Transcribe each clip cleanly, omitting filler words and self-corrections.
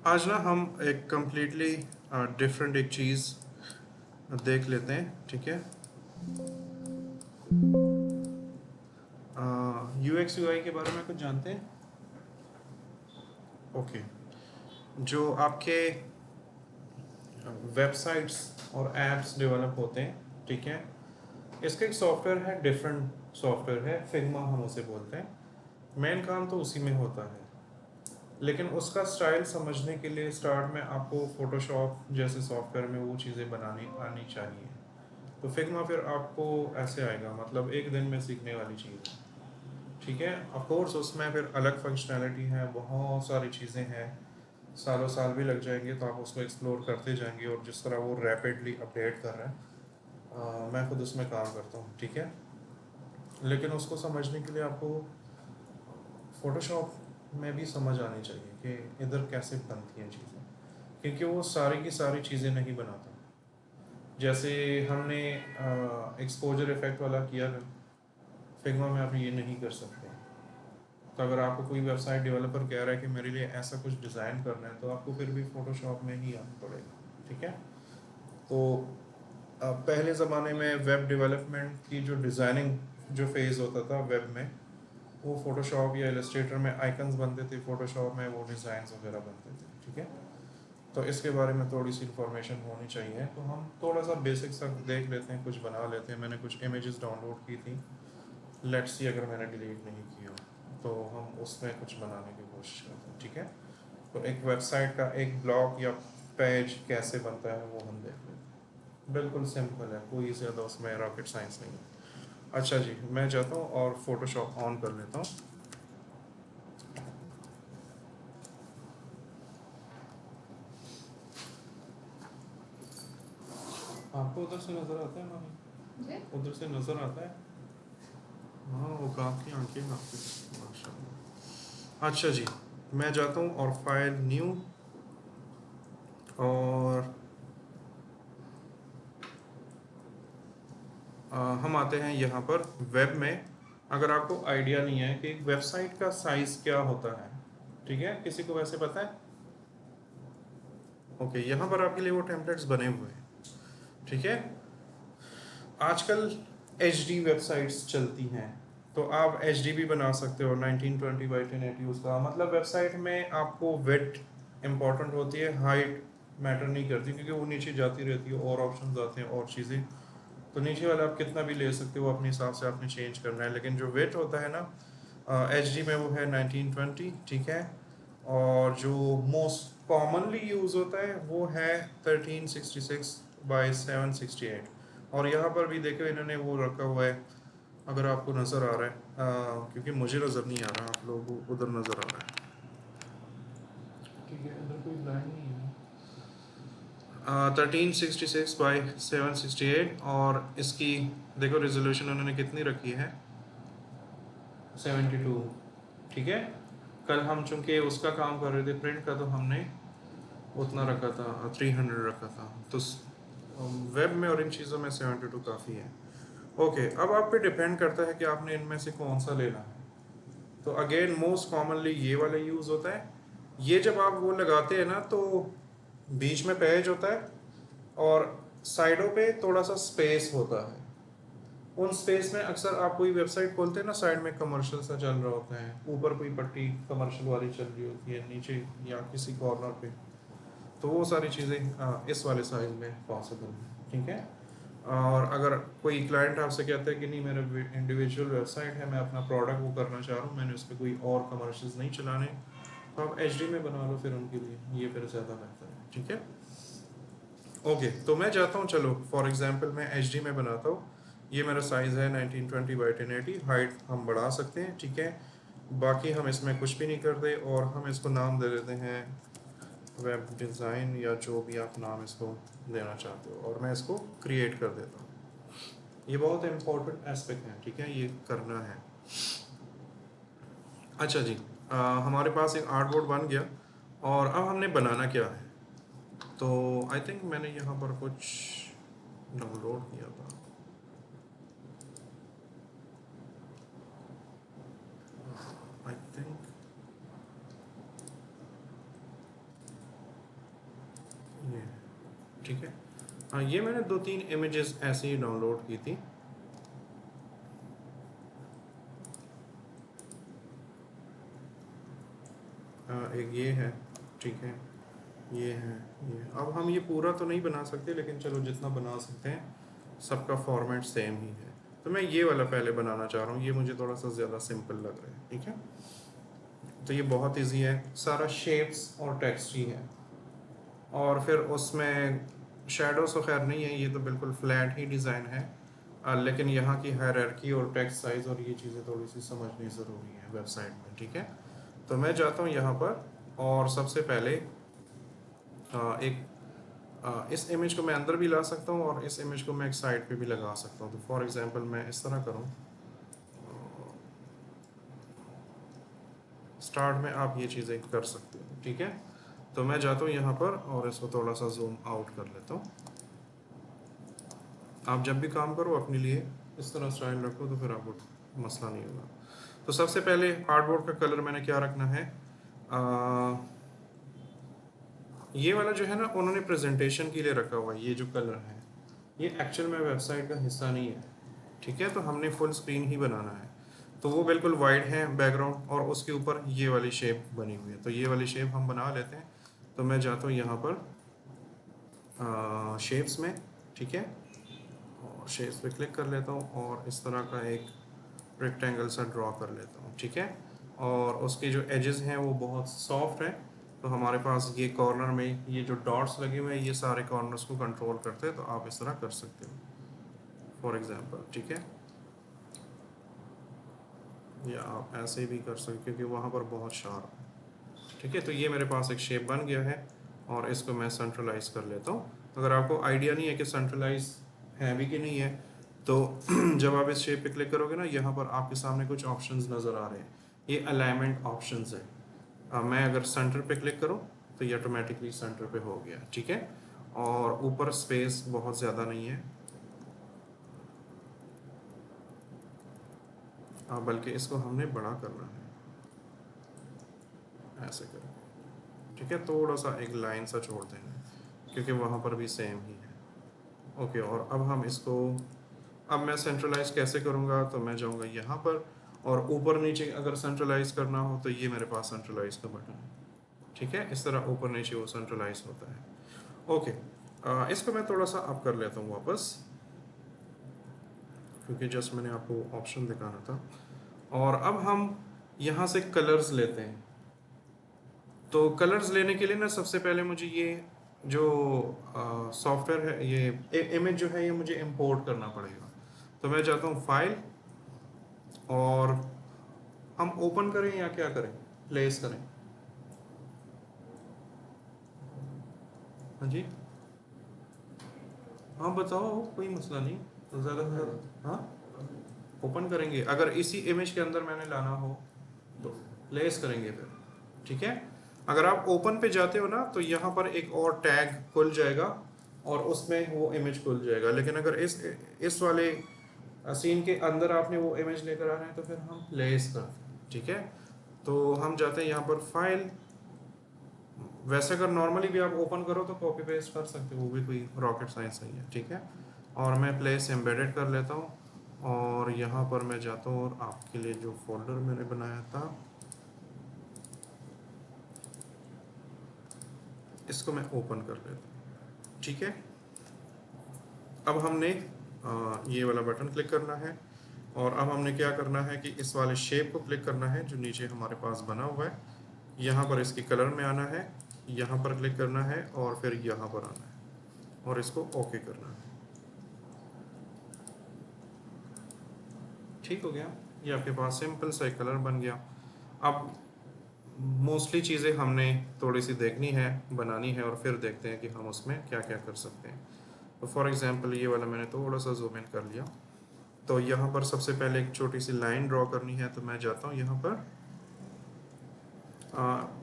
आज ना हम एक कम्प्लीटली डिफरेंट एक चीज़ देख लेते हैं, ठीक है। यू एक्स यू आई के बारे में कुछ जानते हैं? ओके। जो आपके वेबसाइट्स और एप्स डेवलप होते हैं, ठीक है, इसका एक सॉफ्टवेयर है, डिफरेंट सॉफ्टवेयर है, फिग्मा हम उसे बोलते हैं। मेन काम तो उसी में होता है, लेकिन उसका स्टाइल समझने के लिए स्टार्ट में आपको फोटोशॉप जैसे सॉफ्टवेयर में वो चीज़ें बनानी आनी चाहिए। तो फिग्मा फिर आपको ऐसे आएगा, मतलब एक दिन में सीखने वाली चीज़ है, ठीक है। ऑफ कोर्स उसमें फिर अलग फंक्शनैलिटी है, बहुत सारी चीज़ें हैं, सालों साल भी लग जाएंगे, तो आप उसको एक्सप्लोर करते जाएंगे। और जिस तरह वो रैपिडली अपडेट कर रहा है, मैं खुद उसमें काम करता हूँ, ठीक है। लेकिन उसको समझने के लिए आपको फ़ोटोशॉप में भी समझ आनी चाहिए कि इधर कैसे बनती हैं चीज़ें, क्योंकि वो सारी की सारी चीज़ें नहीं बनाता। जैसे हमने एक्सपोजर इफेक्ट वाला किया है, फिग्मा में आप ये नहीं कर सकते। तो अगर आपको कोई वेबसाइट डेवलपर कह रहा है कि मेरे लिए ऐसा कुछ डिज़ाइन करना है, तो आपको फिर भी फ़ोटोशॉप में ही आना पड़ेगा, ठीक है। तो पहले ज़माने में वेब डेवलपमेंट की जो डिज़ाइनिंग जो फेज़ होता था वेब में, वो फ़ोटोशॉप या इलस्ट्रेटर में आइकन्स बनते थे, फ़ोटोशॉप में वो डिज़ाइंस वगैरह बनते थे, ठीक है। तो इसके बारे में थोड़ी सी इन्फॉर्मेशन होनी चाहिए। तो हम थोड़ा सा बेसिक सा देख लेते हैं, कुछ बना लेते हैं। मैंने कुछ इमेजेस डाउनलोड की थी, लेट्स सी अगर मैंने डिलीट नहीं की हो तो हम उसमें कुछ बनाने की कोशिश करते हैं, ठीक है। तो एक वेबसाइट का एक ब्लॉग या पेज कैसे बनता है वो हम देख लेते हैं। बिल्कुल सिंपल है, कोई ज़्यादा उसमें रॉकेट साइंस नहीं है। अच्छा जी, मैं जाता हूँ और फोटोशॉप ऑन कर लेता हूँ। आपको उधर से नज़र आता है ना? उधर से नज़र आता है। हाँ, वो काफ़ी आंखें आपकी, माशाल्लाह। अच्छा जी, मैं जाता हूँ और फाइल न्यू, और हम आते हैं यहाँ पर वेब में। अगर आपको आइडिया नहीं है कि वेबसाइट का साइज़ क्या होता है, ठीक है, किसी को वैसे पता है? ओके, यहाँ पर आपके लिए वो टेम्पलेट्स बने हुए हैं, ठीक है। आजकल एच डी वेबसाइट्स चलती हैं, तो आप एच डी भी बना सकते हो 1920 बाई 1080 उसका। मतलब वेबसाइट में आपको वेट इम्पॉर्टेंट होती है, हाइट मैटर नहीं करती, क्योंकि वो नीचे जाती रहती है और ऑप्शन आते हैं और चीज़ें। तो नीचे वाला आप कितना भी ले सकते हो, अपने हिसाब से आपने चेंज करना है। लेकिन जो वेट होता है ना एच डी में, वो है 1920, ठीक है। और जो मोस्ट कॉमनली यूज़ होता है वो है 1366 बाई 768। और यहाँ पर भी देखो इन्होंने वो रखा हुआ है, अगर आपको नज़र आ रहा है, क्योंकि मुझे नज़र नहीं आ रहा, आप लोगों को उधर नज़र आ रहा है, ठीक है। इधर कोई ब्लाइंड नहीं है। 1366 बाई 768, और इसकी देखो रेजोल्यूशन उन्होंने कितनी रखी है, 72, ठीक है। कल हम चूंकि उसका काम कर रहे थे प्रिंट का, तो हमने उतना रखा था, 300 रखा था। तो वेब में और इन चीज़ों में 72 काफ़ी है। ओके, अब आप पे डिपेंड करता है कि आपने इनमें से कौन सा लेना है। तो अगेन मोस्ट कॉमनली ये वाला यूज़ होता है। ये जब आप वो लगाते हैं ना, तो बीच में पेज होता है और साइडों पे थोड़ा सा स्पेस होता है। उन स्पेस में अक्सर आप कोई वेबसाइट खोलते हैं ना, साइड में कमर्शियल सा चल रहा होता है, ऊपर कोई पट्टी कमर्शियल वाली चल रही होती है, नीचे या किसी कॉर्नर पे। तो वो सारी चीज़ें इस वाले साइज में पॉसिबल है, ठीक है। और अगर कोई क्लाइंट आपसे कहता है कि नहीं, मेरा इंडिविजुअल वेबसाइट है, मैं अपना प्रोडक्ट वो करना चाह रहा हूँ, मैंने उस पर कोई और कमर्शियल्स नहीं चलाने, तो आप एच में बना लो फिर उनके लिए, ये फिर ज़्यादा बेहतर है, ठीक है। ओके, तो मैं जाता हूँ, चलो फॉर एग्जांपल मैं एच में बनाता हूँ। ये मेरा साइज़ है 1920 बाई 1080। हाइट हम बढ़ा सकते हैं, ठीक है। बाकी हम इसमें कुछ भी नहीं करते, और हम इसको नाम दे देते हैं वेब डिज़ाइन, या जो भी आप नाम इसको देना चाहते हो, और मैं इसको क्रिएट कर देता हूँ। ये बहुत इंपॉर्टेंट एस्पेक्ट है, ठीक है, ये करना है। अच्छा जी, हमारे पास एक आर्टबोर्ड बन गया, और अब हमने बनाना क्या है। तो आई थिंक मैंने यहाँ पर कुछ डाउनलोड किया था। आई थिंक ठीक है। हाँ, ये मैंने 2-3 इमेजेस ऐसे ही डाउनलोड की थी। एक ये है, ठीक है, ये है, ये। अब हम ये पूरा तो नहीं बना सकते, लेकिन चलो जितना बना सकते हैं, सबका फॉर्मेट सेम ही है। तो मैं ये वाला पहले बनाना चाह रहा हूँ, ये मुझे थोड़ा सा ज़्यादा सिंपल लग रहा है, ठीक है। तो ये बहुत इजी है, सारा शेप्स और टेक्स्ट ही है, और फिर उसमें शेडोज़ तो खैर नहीं है, ये तो बिल्कुल फ्लैट ही डिज़ाइन है। लेकिन यहाँ की हायरार्की और टेक्स्ट साइज़ और ये चीज़ें थोड़ी सी समझनी ज़रूरी है वेबसाइट में, ठीक है। तो मैं जाता हूँ यहाँ पर, और सबसे पहले इस इमेज को मैं अंदर भी ला सकता हूँ और इस इमेज को मैं एक साइड पे भी लगा सकता हूँ। तो फॉर एग्जांपल मैं इस तरह करूँ, स्टार्ट में आप ये चीज़ें कर सकते हो, ठीक है। तो मैं जाता हूँ यहाँ पर और इसको थोड़ा सा जूम आउट कर लेता हूँ। आप जब भी काम करो अपने लिए इस तरह स्टाइल रखो, तो फिर आपको मसला नहीं होगा। तो सबसे पहले कार्डबोर्ड का कलर मैंने क्या रखना है, ये वाला जो है ना, उन्होंने प्रेजेंटेशन के लिए रखा हुआ है। ये जो कलर है ये एक्चुअल में वेबसाइट का हिस्सा नहीं है, ठीक है। तो हमने फुल स्क्रीन ही बनाना है। तो वो बिल्कुल वाइड है बैकग्राउंड, और उसके ऊपर ये वाली शेप बनी हुई है। तो ये वाली शेप हम बना लेते हैं। तो मैं जाता हूँ यहाँ पर शेप्स में, ठीक है, और शेप्स पे क्लिक कर लेता हूँ और इस तरह का एक रेक्टेंगल सा ड्रॉ कर लेता हूँ, ठीक है। और उसके जो एजेस हैं वो बहुत सॉफ्ट हैं। तो हमारे पास ये कॉर्नर में ये जो डॉट्स लगे हुए हैं, ये सारे कॉर्नर्स को कंट्रोल करते हैं। तो आप इस तरह कर सकते हो फॉर एग्जांपल, ठीक है, या आप ऐसे भी कर सकते, क्योंकि वहाँ पर बहुत शार्प है, ठीक है। तो ये मेरे पास एक शेप बन गया है, और इसको मैं सेंट्रलाइज कर लेता हूँ। अगर आपको आइडिया नहीं है कि सेंट्रलाइज है भी कि नहीं है, तो जब आप इस शेप पे क्लिक करोगे ना, यहाँ पर आपके सामने कुछ ऑप्शंस नज़र आ रहे हैं, ये अलाइनमेंट ऑप्शंस है। मैं अगर सेंटर पे क्लिक करूँ तो ये ऑटोमेटिकली सेंटर पे हो गया, ठीक है। और ऊपर स्पेस बहुत ज़्यादा नहीं है, बल्कि इसको हमने बड़ा करना है, ऐसे करो, ठीक है। थोड़ा सा एक लाइन सा छोड़ देंगे, क्योंकि वहाँ पर भी सेम ही है। ओके, और अब हम इसको, अब मैं सेंट्रलाइज कैसे करूँगा, तो मैं जाऊँगा यहाँ पर, और ऊपर नीचे अगर सेंट्रलाइज करना हो तो ये मेरे पास सेंट्रलाइज का बटन है, ठीक है। इस तरह ऊपर नीचे वो सेंट्रलाइज होता है। ओके, इसको मैं थोड़ा सा अप कर लेता हूँ वापस, क्योंकि जस्ट मैंने आपको ऑप्शन दिखाना था। और अब हम यहाँ से कलर्स लेते हैं। तो कलर्स लेने के लिए ना, सबसे पहले मुझे ये जो सॉफ्टवेयर है, ये इमेज जो है, ये मुझे इंपोर्ट करना पड़ेगा। तो मैं जाता हूँ फाइल, और हम ओपन करें या क्या करें, प्लेस करें? हाँ जी, हाँ बताओ, कोई मसला नहीं। तो ज़्यादा से ज़्यादा, हाँ ओपन करेंगे। अगर इसी इमेज के अंदर मैंने लाना हो तो प्लेस करेंगे फिर, ठीक है। अगर आप ओपन पे जाते हो ना, तो यहाँ पर एक और टैग खुल जाएगा और उसमें वो इमेज खुल जाएगा। लेकिन अगर इस वाले सीन के अंदर आपने वो इमेज लेकर आना है, तो फिर हम प्लेस करते हैं, ठीक है। तो हम जाते हैं यहाँ पर फाइल। वैसे अगर नॉर्मली भी आप ओपन करो तो कॉपी पेस्ट कर सकते हो, वो भी कोई रॉकेट साइंस नहीं है, ठीक है। और मैं प्लेस एम्बेडेड कर लेता हूँ, और यहाँ पर मैं जाता हूँ और आपके लिए जो फोल्डर मैंने बनाया था इसको मैं ओपन कर लेता हूँ, ठीक है। अब हमने ये वाला बटन क्लिक करना है, और अब हमने क्या करना है कि इस वाले शेप को क्लिक करना है जो नीचे हमारे पास बना हुआ है। यहाँ पर इसके कलर में आना है, यहाँ पर क्लिक करना है, और फिर यहाँ पर आना है, और इसको ओके करना है। ठीक हो गया, ये आपके पास सिंपल सा एक कलर बन गया। अब मोस्टली चीज़ें हमने थोड़ी सी देखनी है, बनानी है, और फिर देखते हैं कि हम उसमें क्या क्या कर सकते हैं। तो फॉर एग्जांपल ये वाला मैंने थोड़ा सा जूम इन कर लिया। तो यहाँ पर सबसे पहले एक छोटी सी लाइन ड्रॉ करनी है। तो मैं जाता हूँ यहाँ पर,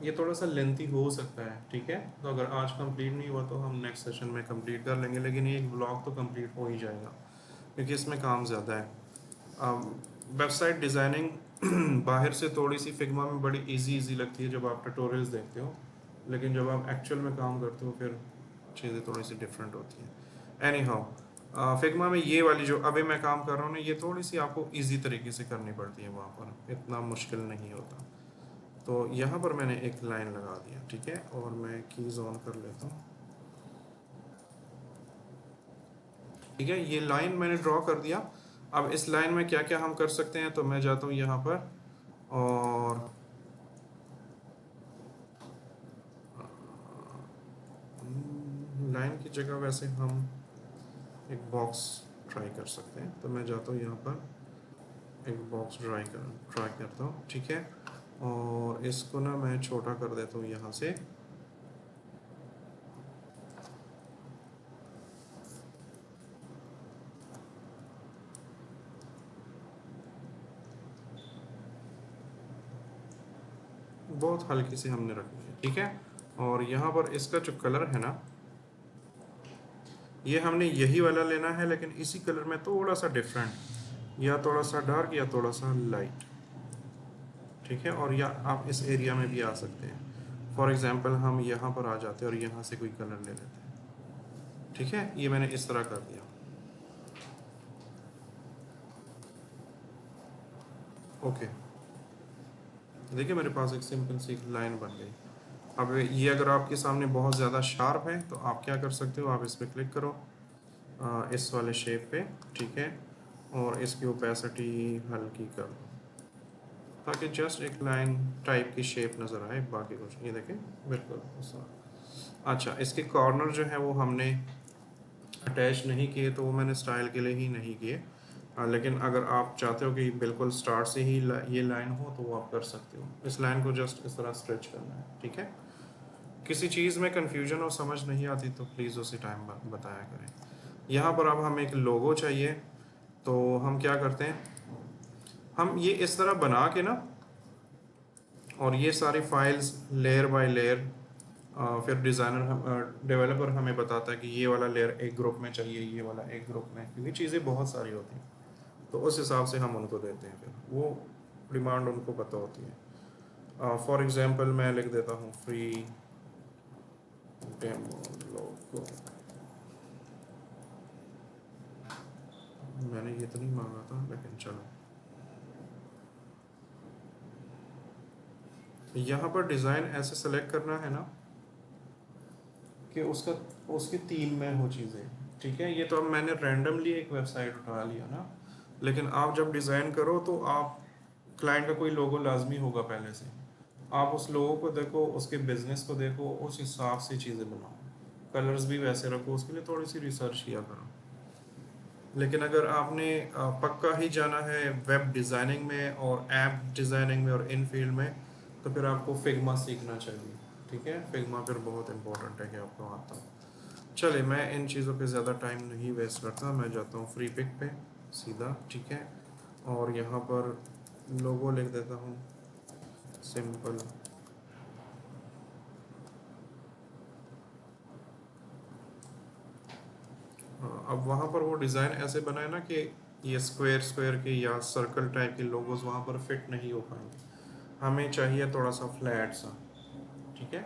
ये थोड़ा सा लेंथी हो सकता है, ठीक है। तो अगर आज कंप्लीट नहीं हुआ तो हम नेक्स्ट सेशन में कंप्लीट कर लेंगे, लेकिन ये एक ब्लॉग तो कंप्लीट हो ही जाएगा, क्योंकि इसमें काम ज़्यादा है। वेबसाइट डिज़ाइनिंग बाहर से थोड़ी सी फिग्मा में बड़ी इजी लगती है जब आप ट्यूटोरियल्स देखते हो, लेकिन जब आप एक्चुअल में काम करते हो फिर चीज़ें थोड़ी सी डिफरेंट होती हैं। एनी हाउ फिग्मा में ये वाली जो अभी मैं काम कर रहा हूँ ना, ये थोड़ी सी आपको इजी तरीके से करनी पड़ती है, वहाँ पर इतना मुश्किल नहीं होता। तो यहाँ पर मैंने एक लाइन लगा दिया, ठीक है, और मैं कीज ऑन कर लेता हूँ, ठीक है। ये लाइन मैंने ड्रॉ कर दिया। अब इस लाइन में क्या क्या हम कर सकते हैं, तो मैं जाता हूँ यहाँ पर और लाइन की जगह वैसे हम एक बॉक्स ट्राई कर सकते हैं। तो मैं जाता हूँ यहाँ पर एक बॉक्स ट्राई करता हूँ, ठीक है, और इसको ना मैं छोटा कर देता हूँ यहाँ से। बहुत हल्की से हमने रखनी है, ठीक है। और यहाँ पर इसका जो कलर है ना, ये हमने यही वाला लेना है, लेकिन इसी कलर में थोड़ा सा डिफरेंट, या थोड़ा सा डार्क या थोड़ा सा लाइट, ठीक है। और या आप इस एरिया में भी आ सकते हैं। फॉर एग्जांपल हम यहाँ पर आ जाते हैं और यहाँ से कोई कलर ले लेते हैं, ठीक है। ये मैंने इस तरह कर दिया, ओके। देखिए मेरे पास एक सिंपल सी लाइन बन गई। अब ये अगर आपके सामने बहुत ज़्यादा शार्प है तो आप क्या कर सकते हो, आप इस पर क्लिक करो, इस वाले शेप पे, ठीक है, और इसकी ओपेसिटी हल्की कर दो ताकि जस्ट एक लाइन टाइप की शेप नज़र आए, बाकी कुछ ये देखें बिल्कुल ऐसा। अच्छा, इसके कॉर्नर जो है वो हमने अटैच नहीं किए, तो वो मैंने स्टाइल के लिए ही नहीं किए। लेकिन अगर आप चाहते हो कि बिल्कुल स्टार्ट से ही ये लाइन हो तो वो आप कर सकते हो। इस लाइन को जस्ट इस तरह स्ट्रेच करना है, ठीक है। किसी चीज़ में कन्फ्यूजन और समझ नहीं आती तो प्लीज़ उसी टाइम बताया करें। यहाँ पर अब हमें एक लोगो चाहिए, तो हम क्या करते हैं, हम ये इस तरह बना के ना, और ये सारी फाइल्स लेयर बाय लेयर, फिर डिज़ाइनर डेवलपर हमें बताता है कि ये वाला लेयर एक ग्रुप में चाहिए, ये वाला एक ग्रुप में, क्योंकि चीज़ें बहुत सारी होती हैं, तो उस हिसाब से हम उनको देते हैं, फिर वो डिमांड उनको पता होती है। फॉर एग्जांपल मैं लिख देता हूँ फ्री डेमो लोगो, मैंने ये तो नहीं मांगा था लेकिन चलो। यहाँ पर डिज़ाइन ऐसे सेलेक्ट करना है ना कि उसका उसके थीम में हो चीज़ें, ठीक है। ये तो अब मैंने रैंडमली एक वेबसाइट उठा लिया ना, लेकिन आप जब डिज़ाइन करो तो आप क्लाइंट का कोई लोगो लाजमी होगा पहले से, आप उस लोगो को देखो, उसके बिजनेस को देखो, उस हिसाब से चीज़ें बनाओ, कलर्स भी वैसे रखो, उसके लिए थोड़ी सी रिसर्च किया करो। लेकिन अगर आपने पक्का ही जाना है वेब डिज़ाइनिंग में और ऐप डिज़ाइनिंग में और इन फील्ड में, तो फिर आपको फिग्मा सीखना चाहिए, ठीक है। फिग्मा फिर बहुत इंपॉर्टेंट है कि आपको आता हो। चलिए मैं इन चीज़ों पे ज़्यादा टाइम नहीं वेस्ट करता, मैं जाता हूँ फ्री पिक पे सीधा, ठीक है, और यहाँ पर लोगो लिख देता हूँ सिंपल। अब वहाँ पर वो डिज़ाइन ऐसे बनाए ना कि ये स्क्वायर स्क्वायर के या सर्कल टाइप के लोगोस वहाँ पर फिट नहीं हो पाएंगे, हमें चाहिए थोड़ा सा फ्लैट सा, ठीक है।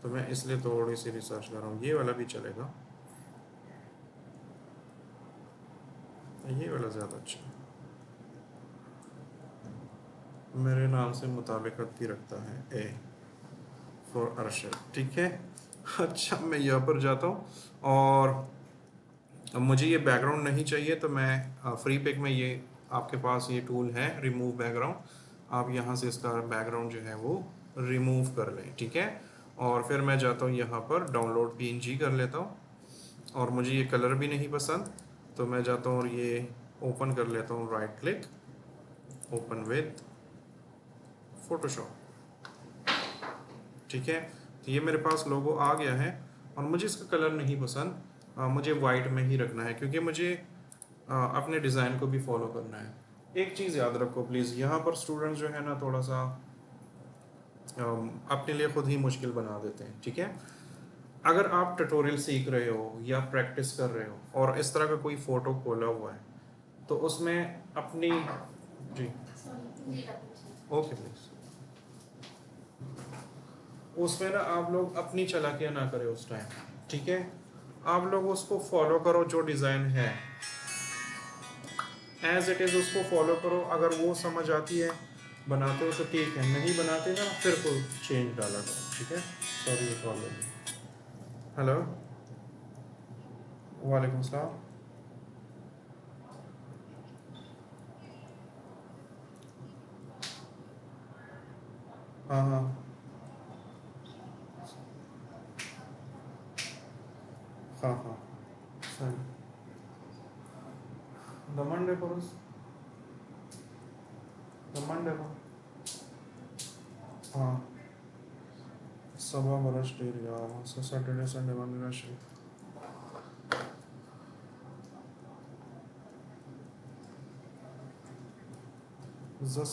तो मैं इसलिए थोड़ी सी रिसर्च कर रहा हूँ, ये वाला भी चलेगा, ये वाला ज़्यादा अच्छा है, मेरे नाम से मुताबिकत भी रखता है, ए फॉर अरशद, ठीक है। अच्छा मैं यहाँ पर जाता हूँ और अब मुझे ये बैकग्राउंड नहीं चाहिए, तो मैं फ्री पिक में ये आपके पास ये टूल है रिमूव बैकग्राउंड, आप यहाँ से इसका बैकग्राउंड जो है वो रिमूव कर लें, ठीक है। और फिर मैं जाता हूँ यहाँ पर डाउनलोड पीएनजी कर लेता हूँ, और मुझे ये कलर भी नहीं पसंद, तो मैं जाता हूँ और ये ओपन कर लेता हूँ, right click, open with Photoshop, ठीक है। तो ये मेरे पास लोगो आ गया है, और मुझे इसका कलर नहीं पसंद, मुझे वाइट में ही रखना है, क्योंकि मुझे अपने डिज़ाइन को भी फॉलो करना है। एक चीज़ याद रखो प्लीज़, यहाँ पर स्टूडेंट्स जो है ना थोड़ा सा अपने लिए खुद ही मुश्किल बना देते हैं, ठीक है। अगर आप ट्यूटोरियल सीख रहे हो या प्रैक्टिस कर रहे हो और इस तरह का कोई फ़ोटो खोला हुआ है, तो उसमें अपनी, जी ओके प्लीज़, उसमें ना आप लोग अपनी चालाकियाँ ना करें उस टाइम, ठीक है। आप लोग उसको फॉलो करो, जो डिज़ाइन है एज इट इज़ उसको फॉलो करो। अगर वो समझ आती है बनाते हो तो ठीक है, नहीं बनाते ना फिर कोई चेंज डाला करो, ठीक है। सॉरी ये कॉल लगी। हेलो, वालेकुम सलाम। हाँ हाँ हाँ हाँ सही। द मंडे पर द मंडे पर हाँ सबा बरस डेरी हाँ सैटरडे संडे मंडे रश जस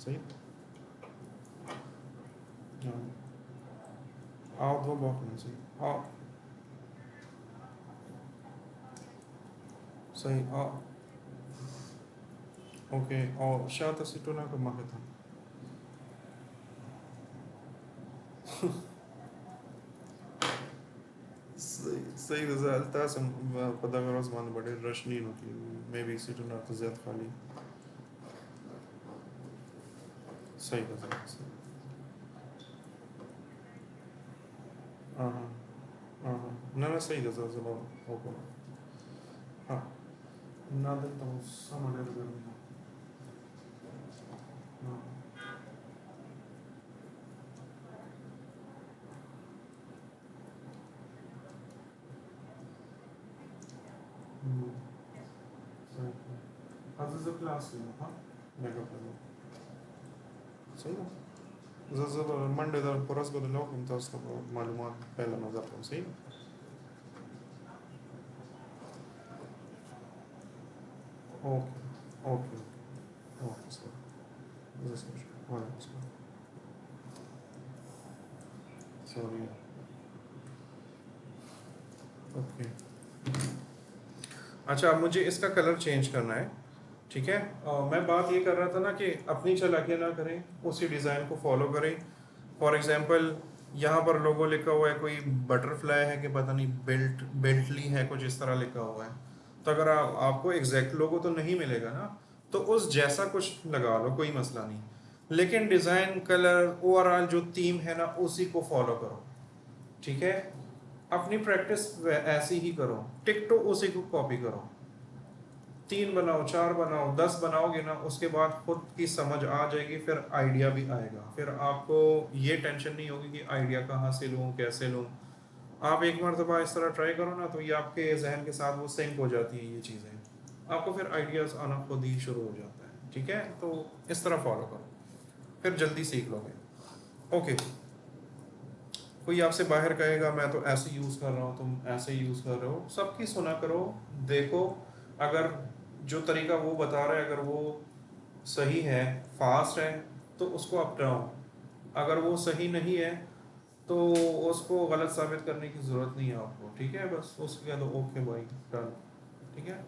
सही हाँ आओ दो बहुत सही हाँ सही हाँ ओके और शायद सिटोना का माह था सही रिजल्ट था सम पता करो ज़मान बड़े रश नहीं होती मे बी सिटोना तो ज़्यादा खाली सही रिजल्ट सही हाँ हाँ हाँ हाँ ना ना सही रिजल्ट ज़मान ओके हाँ ना दिन तो सामान है हाँ सही हज़ क्लास में हाँ मेकअप लगा सही है ज़ मंडे दा परस को दिलाओ तुम तो उसका मालूमात पहला नज़र तो सही ओके ओके ओके सर जैसे वालेकुम सॉरी ओके। अच्छा अब मुझे इसका कलर चेंज करना है, ठीक है। मैं बात ये कर रहा था ना कि अपनी चालाकियाँ ना करें, उसी डिज़ाइन को फॉलो करें। फॉर एग्जांपल यहाँ पर लोगो लिखा हुआ है, कोई बटरफ्लाई है कि पता नहीं बेल्टली है, कुछ इस तरह लिखा हुआ है। तो अगर आपको एग्जैक्ट लोगो तो नहीं मिलेगा ना, तो उस जैसा कुछ लगा लो, कोई मसला नहीं। लेकिन डिज़ाइन कलर ओवरऑल जो थीम है ना उसी को फॉलो करो, ठीक है। अपनी प्रैक्टिस ऐसी ही करो, टिक टू उसी को कॉपी करो। 3 बनाओ, 4 बनाओ, 10 बनाओगे ना उसके बाद खुद की समझ आ जाएगी, फिर आइडिया भी आएगा। फिर आपको ये टेंशन नहीं होगी कि आइडिया कहाँ से लूँ, कैसे लूँ। आप एक मरतबा इस तरह ट्राई करो ना तो ये आपके जहन के साथ वो सिंक हो जाती हैं ये चीज़ें, आपको फिर आइडियाज़ आना खुद ही शुरू हो जाता है, ठीक है। तो इस तरह फॉलो करो, फिर जल्दी सीख लोगे। ओके, कोई आपसे बाहर कहेगा मैं तो ऐसे यूज़ कर रहा हूँ, तुम ऐसे यूज़ कर रहे हो, सबकी सुना करो। देखो अगर जो तरीका वो बता रहा है अगर वो सही है, फास्ट है, तो उसको अपनाओ। अगर वो सही नहीं है तो उसको गलत साबित करने की ज़रूरत नहीं है आपको, ठीक है। बस उसके कह दो ओके भाई डन, ठीक है।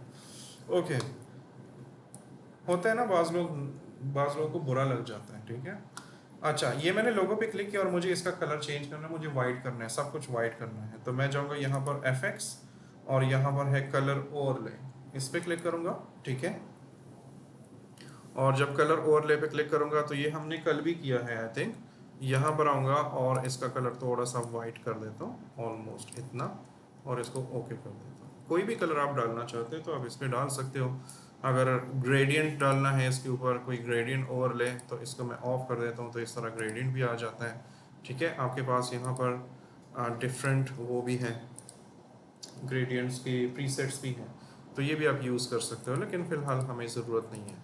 ओके, होता है ना बाज़ लोगों को बुरा लग जाता है, ठीक है। अच्छा ये मैंने लोगो पे क्लिक किया और मुझे इसका कलर चेंज करना है, मुझे वाइट करना है, सब कुछ वाइट करना है। तो मैं जाऊँगा यहाँ पर FX और यहाँ पर है कलर ओवरले, इस पर क्लिक करूँगा, ठीक है। और जब कलर ओवरले पे क्लिक करूँगा तो ये हमने कल भी किया है आई थिंक। यहाँ पर आऊँगा और इसका कलर थोड़ा सा वाइट कर देता हूँ, ऑलमोस्ट इतना, और इसको ओके कर देता हूँ। कोई भी कलर आप डालना चाहते हो तो आप इसमें डाल सकते हो। अगर ग्रेडियंट डालना है इसके ऊपर कोई ग्रेडियंट ओवरले तो इसको मैं ऑफ कर देता हूँ, तो इस तरह ग्रेडियंट भी आ जाता है, ठीक है। आपके पास यहाँ पर डिफरेंट वो भी हैं, ग्रेडियंट्स के प्रीसेट्स भी हैं, तो ये भी आप यूज़ कर सकते हो, लेकिन फ़िलहाल हमें ज़रूरत नहीं है।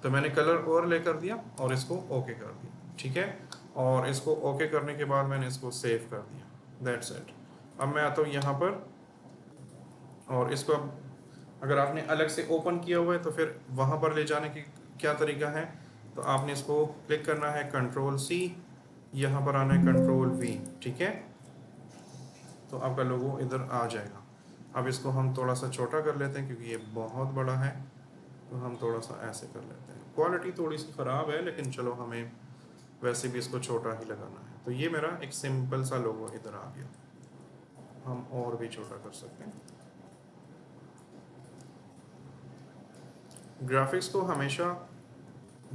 तो मैंने कलर ओवरले कर दिया और इसको ओके कर दिया, ठीक है। और इसको ओके करने के बाद मैंने इसको सेव कर दिया, दैट्स इट। अब मैं आता हूँ यहाँ पर और इसको अब अगर आपने अलग से ओपन किया हुआ है तो फिर वहाँ पर ले जाने की क्या तरीका है, तो आपने इसको क्लिक करना है Ctrl+C, यहाँ पर आना है Ctrl+V, ठीक है। तो आपका लोगो इधर आ जाएगा। अब इसको हम थोड़ा सा छोटा कर लेते हैं क्योंकि ये बहुत बड़ा है, तो हम थोड़ा सा ऐसे कर लेते हैं। क्वालिटी थोड़ी सी ख़राब है लेकिन चलो हमें वैसे भी इसको छोटा ही लगाना है। तो ये मेरा एक सिंपल सा लोगो इधर आ गया। हम और भी छोटा कर सकते हैं। ग्राफिक्स को हमेशा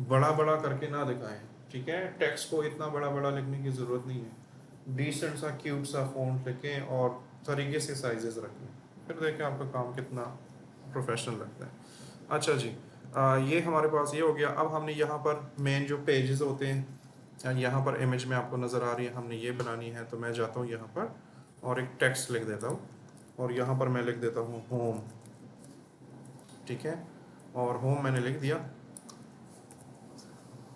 बड़ा बड़ा करके ना दिखाएं, ठीक है। टेक्स्ट को इतना बड़ा बड़ा लिखने की ज़रूरत नहीं है। डिसेंट सा क्यूट सा फ़ॉन्ट लिखें और तरीके से साइजेस रखें, फिर देखें आपका काम कितना प्रोफेशनल लगता है। अच्छा जी, ये हमारे पास ये हो गया। अब हमने यहाँ पर मेन जो पेजेस होते हैं, यहाँ पर इमेज में आपको नज़र आ रही है, हमने ये बनानी है। तो मैं जाता हूँ यहाँ पर और एक टेक्स्ट लिख देता हूँ, और यहाँ पर मैं लिख देता हूँ होम, ठीक है। और होम मैंने लिख दिया,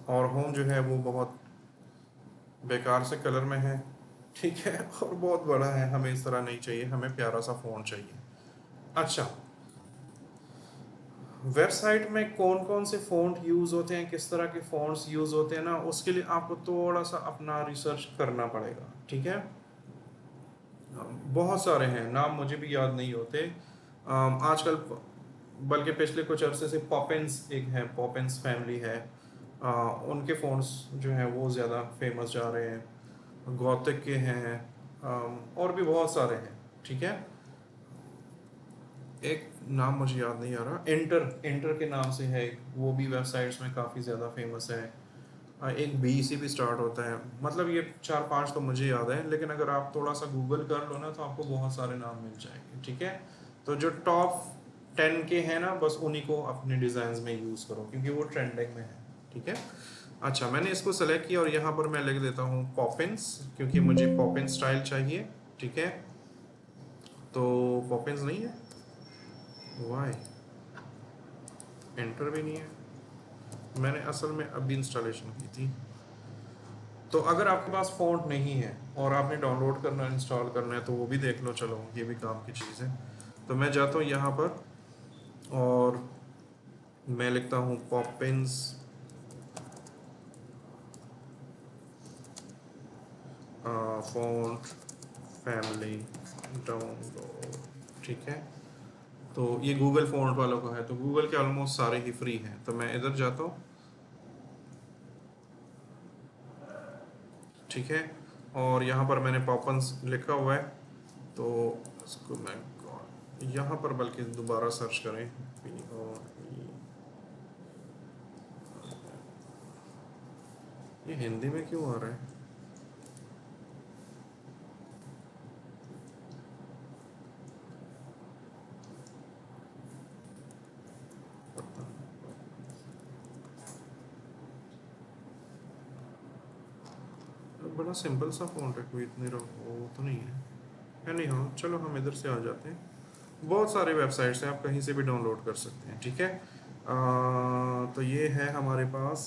और होम जो है वो बहुत बेकार से कलर में है, ठीक है, और बहुत बड़ा है। हमें इस तरह नहीं चाहिए, हमें प्यारा सा फ़ॉन्ट चाहिए। अच्छा, वेबसाइट में कौन कौन से फ़ॉन्ट यूज़ होते हैं, किस तरह के फ़ॉन्ट्स यूज़ होते हैं ना, उसके लिए आपको थोड़ा सा अपना रिसर्च करना पड़ेगा, ठीक है। बहुत सारे हैं, नाम मुझे भी याद नहीं होते आजकल, बल्कि पिछले कुछ अरसे से पॉपिंस एक है, पॉपिंस फैमिली है, उनके फ़ॉन्ट्स जो हैं वो ज़्यादा फेमस जा रहे हैं। गौतिक के हैं, और भी बहुत सारे हैं, ठीक है। एक नाम मुझे याद नहीं आ रहा, इंटर इंटर के नाम से है, वो भी वेबसाइट्स में काफ़ी ज़्यादा फेमस है। एक बी से भी स्टार्ट होता है। मतलब ये 4-5 तो मुझे याद है, लेकिन अगर आप थोड़ा सा गूगल कर लो ना तो आपको बहुत सारे नाम मिल जाएंगे, ठीक है। तो जो टॉप 10 के हैं ना, बस उन्हीं को अपने डिज़ाइन में यूज़ करो, क्योंकि वो ट्रेंडिंग में है, ठीक है। अच्छा, मैंने इसको सेलेक्ट किया और यहाँ पर मैं लिख देता हूँ पॉपिंस, क्योंकि मुझे पॉपिन स्टाइल चाहिए, ठीक है। तो पॉपिंस नहीं है, वाई एंटर भी नहीं है, मैंने असल में अभी इंस्टॉलेशन की थी। तो अगर आपके पास फ़ॉन्ट नहीं है और आपने डाउनलोड करना इंस्टॉल करना है तो वो भी देख लो, चलो ये भी काम की चीज़ है। तो मैं जाता हूँ यहाँ पर और मैं लिखता हूँ पॉपिंस फ़ॉन्ट फैमिली डाउनलोड, ठीक है। तो ये गूगल फ़ॉन्ट वालों का है, तो गूगल के ऑलमोस्ट सारे ही फ्री हैं। तो मैं इधर जाता हूँ, ठीक है, और यहाँ पर मैंने पॉपिंस लिखा हुआ है। तो इसको मैं यहाँ पर बल्कि दोबारा सर्च करें, ये हिंदी में क्यों आ रहा है? बड़ा सिंपल सा फ़ॉन्ट है, कोई इतने वो तो नहीं है। नहीं, हाँ चलो हम इधर से आ जाते हैं। बहुत सारे वेबसाइट्स हैं, आप कहीं से भी डाउनलोड कर सकते हैं, ठीक है। तो ये है हमारे पास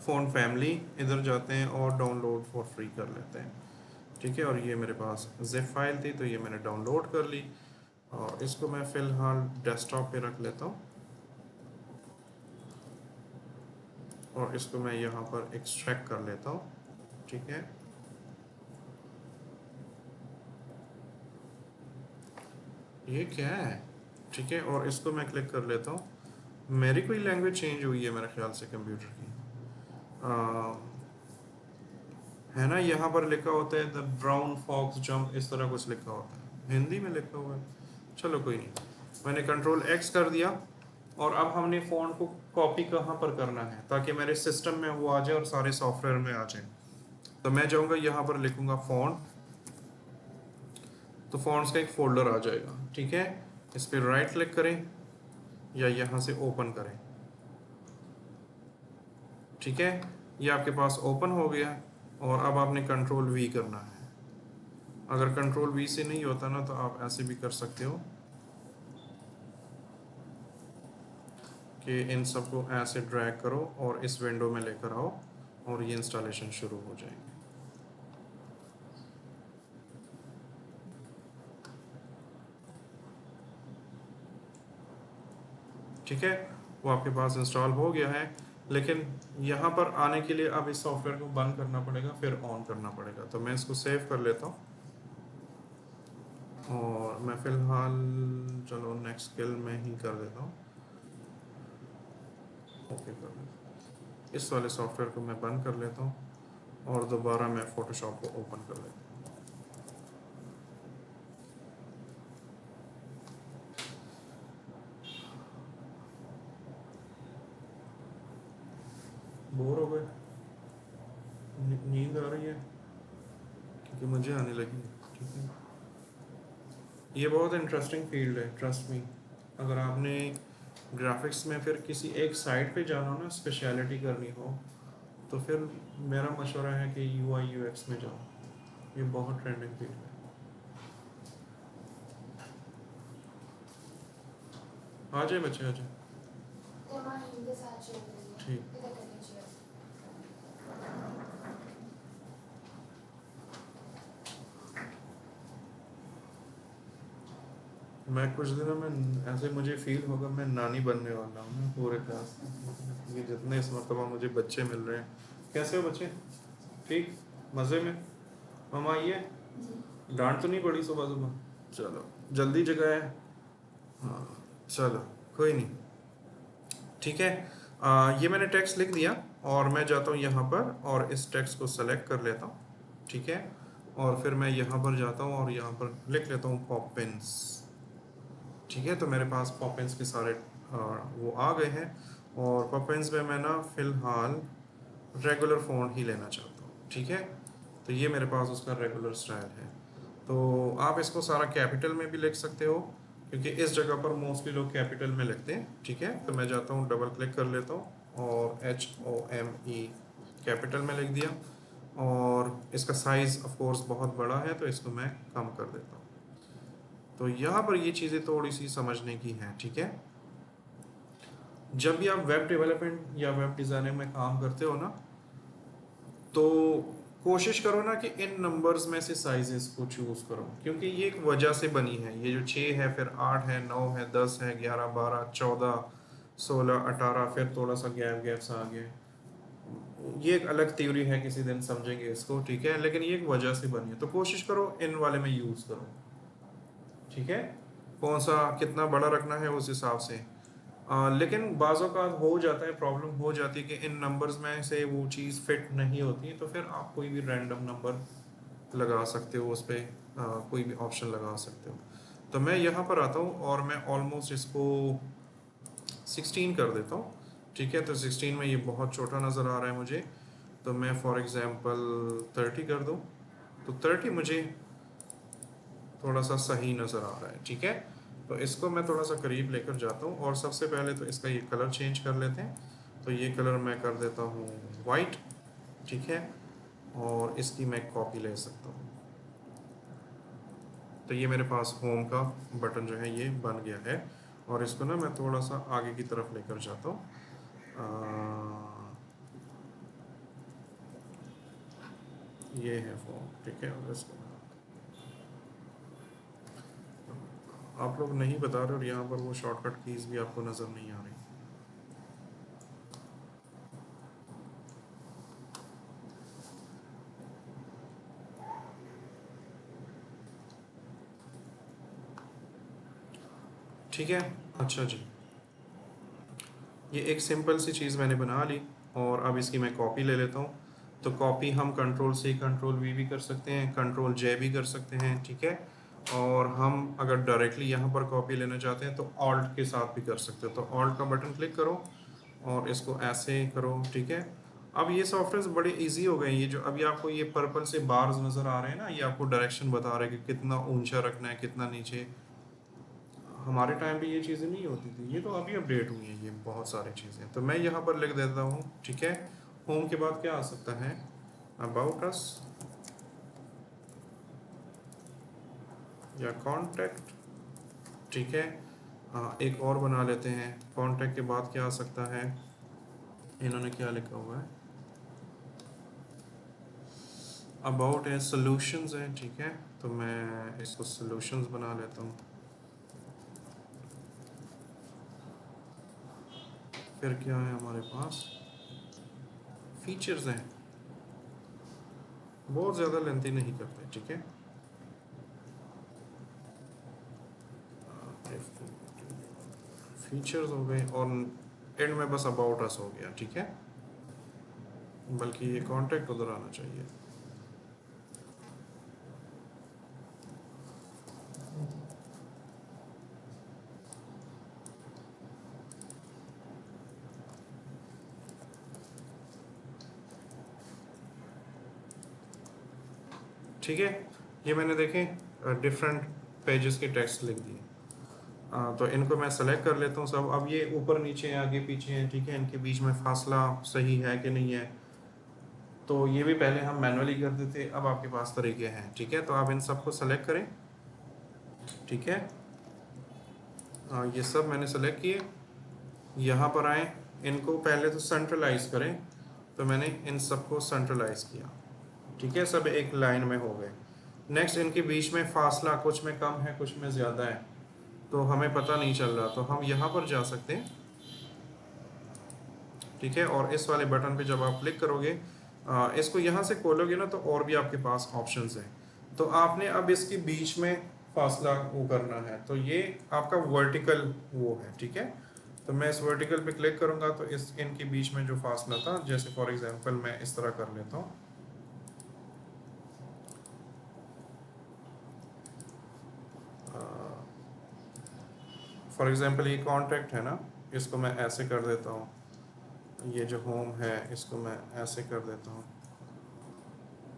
फ़ॉन्ट फैमिली, इधर जाते हैं और डाउनलोड फॉर फ्री कर लेते हैं, ठीक है। और ये मेरे पास ज़िप फाइल थी तो ये मैंने डाउनलोड कर ली, और इसको मैं फ़िलहाल डेस्कटॉप पे रख लेता हूँ, और इसको मैं यहाँ पर एक्सट्रैक्ट कर लेता हूँ, ठीक है। ये क्या है, ठीक है, और इसको मैं क्लिक कर लेता हूँ। मेरी कोई लैंग्वेज चेंज हुई है मेरे ख्याल से कंप्यूटर की, है ना। यहाँ पर लिखा होता है द ब्राउन फॉक्स जंप, इस तरह कुछ लिखा होता है, हिंदी में लिखा हुआ है। चलो कोई नहीं, मैंने कंट्रोल एक्स कर दिया, और अब हमने फ़ॉन्ट को कॉपी कहाँ पर करना है ताकि मेरे सिस्टम में वो आ जाए और सारे सॉफ्टवेयर में आ जाए। तो मैं जाऊँगा यहाँ पर लिखूँगा फ़ॉन्ट, तो फ़ॉन्ट्स का एक फ़ोल्डर आ जाएगा, ठीक है। इस पर राइट क्लिक करें या यहाँ से ओपन करें, ठीक है। ये आपके पास ओपन हो गया, और अब आपने कंट्रोल वी करना है। अगर कंट्रोल वी से नहीं होता ना तो आप ऐसे भी कर सकते हो कि इन सबको ऐसे ड्रैग करो और इस विंडो में लेकर आओ, और ये इंस्टॉलेशन शुरू हो जाएंगे। ठीक है, वो आपके पास इंस्टॉल हो गया है, लेकिन यहाँ पर आने के लिए अब इस सॉफ्टवेयर को बंद करना पड़ेगा, फिर ऑन करना पड़ेगा। तो मैं इसको सेव कर लेता हूँ, और मैं फ़िलहाल चलो नेक्स्ट स्किल में ही कर देता हूँ, ओके कर देता हूँ। इस वाले सॉफ्टवेयर को मैं बंद कर लेता हूँ और दोबारा मैं फ़ोटोशॉप को ओपन कर लेता हूँ। बोर हो गए, नींद आ रही है क्योंकि मुझे आने लगी है, ठीक है। ये बहुत इंटरेस्टिंग फील्ड है, ट्रस्ट मी। अगर आपने ग्राफिक्स में फिर किसी एक साइड पे जाना हो ना, स्पेशलिटी करनी हो, तो फिर मेरा मशवरा है कि UI UX में जाओ। ये बहुत ट्रेंडिंग फील्ड है। आ जाए बच्चे, आ जाए। ठीक। मैं कुछ दिनों में ऐसे मुझे फील होगा मैं नानी बनने वाला हूँ ना पूरे क्लास। ये जितने इस मरतबा मुझे बच्चे मिल रहे हैं। कैसे हो बच्चे? ठीक, मज़े में? मामा आइए। डांट तो नहीं पड़ी सुबह सुबह? चलो जल्दी जगह है। हाँ चलो कोई नहीं, ठीक है। ये मैंने टेक्स्ट लिख दिया और मैं जाता हूँ यहाँ पर और इस टेक्स्ट को सेलेक्ट कर लेता हूँ, ठीक है। और फिर मैं यहाँ पर जाता हूँ और यहाँ पर लिख लेता हूँ पॉपिंस, ठीक है। तो मेरे पास पॉपिंस के सारे वो आ गए हैं और पॉपिंस में मैं ना फ़िलहाल रेगुलर फ़ॉन्ट ही लेना चाहता हूँ, ठीक है। तो ये मेरे पास उसका रेगुलर स्टाइल है। तो आप इसको सारा कैपिटल में भी लिख सकते हो क्योंकि इस जगह पर मोस्टली लोग कैपिटल में लिखते हैं, ठीक है। तो मैं जाता हूँ, डबल क्लिक कर लेता हूँ और HOME कैपिटल में लिख दिया और इसका साइज़ ऑफ कोर्स बहुत बड़ा है तो इसको मैं कम कर देता हूँ। तो यहाँ पर ये चीज़ें थोड़ी सी समझने की हैं, ठीक है। जब भी आप वेब डेवलपमेंट या वेब डिज़ाइनिंग में काम करते हो ना, तो कोशिश करो ना कि इन नंबर्स में से साइजेस को चूज़ करो क्योंकि ये एक वजह से बनी है। ये जो 6 है, फिर 8 है, 9 है, 10 है, 11, 12, 14, 16, 18, फिर थोड़ा सा गैप सा आ गया। ये एक अलग थ्योरी है, किसी दिन समझेंगे इसको, ठीक है। लेकिन ये एक वजह से बनी है तो कोशिश करो इन वाले में यूज़ करो, ठीक है। कौन सा कितना बड़ा रखना है उस हिसाब से। लेकिन बाज़ों का हो जाता है, प्रॉब्लम हो जाती है कि इन नंबर्स में से वो चीज़ फिट नहीं होती, तो फिर आप कोई भी रैंडम नंबर लगा सकते हो उस पर, कोई भी ऑप्शन लगा सकते हो। तो मैं यहाँ पर आता हूँ और मैं ऑलमोस्ट इसको 16 कर देता हूँ, ठीक है। तो 16 में ये बहुत छोटा नज़र आ रहा है मुझे, तो मैं फॉर एग्ज़ाम्पल 30 कर दूँ, तो 30 मुझे थोड़ा सा सही नज़र आ रहा है, ठीक है। तो इसको मैं थोड़ा सा करीब लेकर जाता हूँ और सबसे पहले तो इसका ये कलर चेंज कर लेते हैं। तो ये कलर मैं कर देता हूँ वाइट, ठीक है। और इसकी मैं कॉपी ले सकता हूँ। तो ये मेरे पास होम का बटन जो है ये बन गया है और इसको ना मैं थोड़ा सा आगे की तरफ लेकर जाता हूँ। ये है फॉर्म, ठीक है। और इसको आप लोग नहीं बता रहे और यहाँ पर वो शॉर्टकट कीज़ भी आपको नज़र नहीं आ रही। ठीक है, अच्छा जी, ये एक सिंपल सी चीज़ मैंने बना ली और अब इसकी मैं कॉपी ले लेता हूँ। तो कॉपी हम कंट्रोल C कंट्रोल V भी कर सकते हैं, कंट्रोल J भी कर सकते हैं, ठीक है। और हम अगर डायरेक्टली यहाँ पर कॉपी लेना चाहते हैं तो ऑल्ट के साथ भी कर सकते हो। तो ऑल्ट का बटन क्लिक करो और इसको ऐसे करो, ठीक है। अब ये सॉफ्टवेयर बड़े इजी हो गए हैं। ये जो अभी आपको ये पर्पल से बार्स नज़र आ रहे हैं ना, ये आपको डायरेक्शन बता रहे हैं कि कितना ऊंचा रखना है, कितना नीचे। हमारे टाइम पे ये चीज़ें नहीं होती थी, ये तो अभी अपडेट हुई हैं ये बहुत सारी चीज़ें। तो मैं यहाँ पर लिख देता हूँ, ठीक है। होम के बाद क्या आ सकता है? अबाउट अस या कॉन्टैक्ट, ठीक है। एक और बना लेते हैं। कॉन्टैक्ट के बाद क्या आ सकता है? इन्होंने क्या लिखा हुआ है? अबाउट है, सॉल्यूशंस है, ठीक है। तो मैं इसको सॉल्यूशंस बना लेता हूँ। फिर क्या है हमारे पास? फीचर्स हैं, बहुत ज़्यादा लेंथी नहीं करते, ठीक है। फीचर्स हो गए और एंड में बस अबाउट अस हो गया, ठीक है। बल्कि ये कॉन्टैक्ट उधर आना चाहिए। ठीक है, ये मैंने देखें डिफरेंट पेजेस के टेक्स्ट लिख दिए। तो इनको मैं सेलेक्ट कर लेता हूँ सब। अब ये ऊपर नीचे आगे पीछे हैं, ठीक है, इनके बीच में फासला सही है कि नहीं है, तो ये भी पहले हम मैनुअली करते थे, अब आपके पास तरीके हैं। ठीक है, तो आप इन सबको सेलेक्ट करें। ठीक है, ये सब मैंने सेलेक्ट किए, यहाँ पर आए, इनको पहले तो सेंट्रलाइज करें, तो मैंने इन सबको सेंट्रलाइज किया। ठीक है, सब एक लाइन में हो गए। नेक्स्ट, इनके बीच में फासला कुछ में कम है कुछ में ज़्यादा है, तो हमें पता नहीं चल रहा, तो हम यहाँ पर जा सकते हैं। ठीक है, और इस वाले बटन पे जब आप क्लिक करोगे, इसको यहाँ से खोलोगे ना, तो और भी आपके पास ऑप्शंस हैं। तो आपने अब इसके बीच में फासला वो करना है, तो ये आपका वर्टिकल वो है। ठीक है, तो मैं इस वर्टिकल पे क्लिक करूँगा, तो इस इनके बीच में जो फासला था, जैसे फॉर एग्जांपल मैं इस तरह कर लेता हूँ। फॉर एग्जांपल ये कॉन्टैक्ट है ना, इसको मैं ऐसे कर देता हूँ। ये जो होम है इसको मैं ऐसे कर देता हूँ।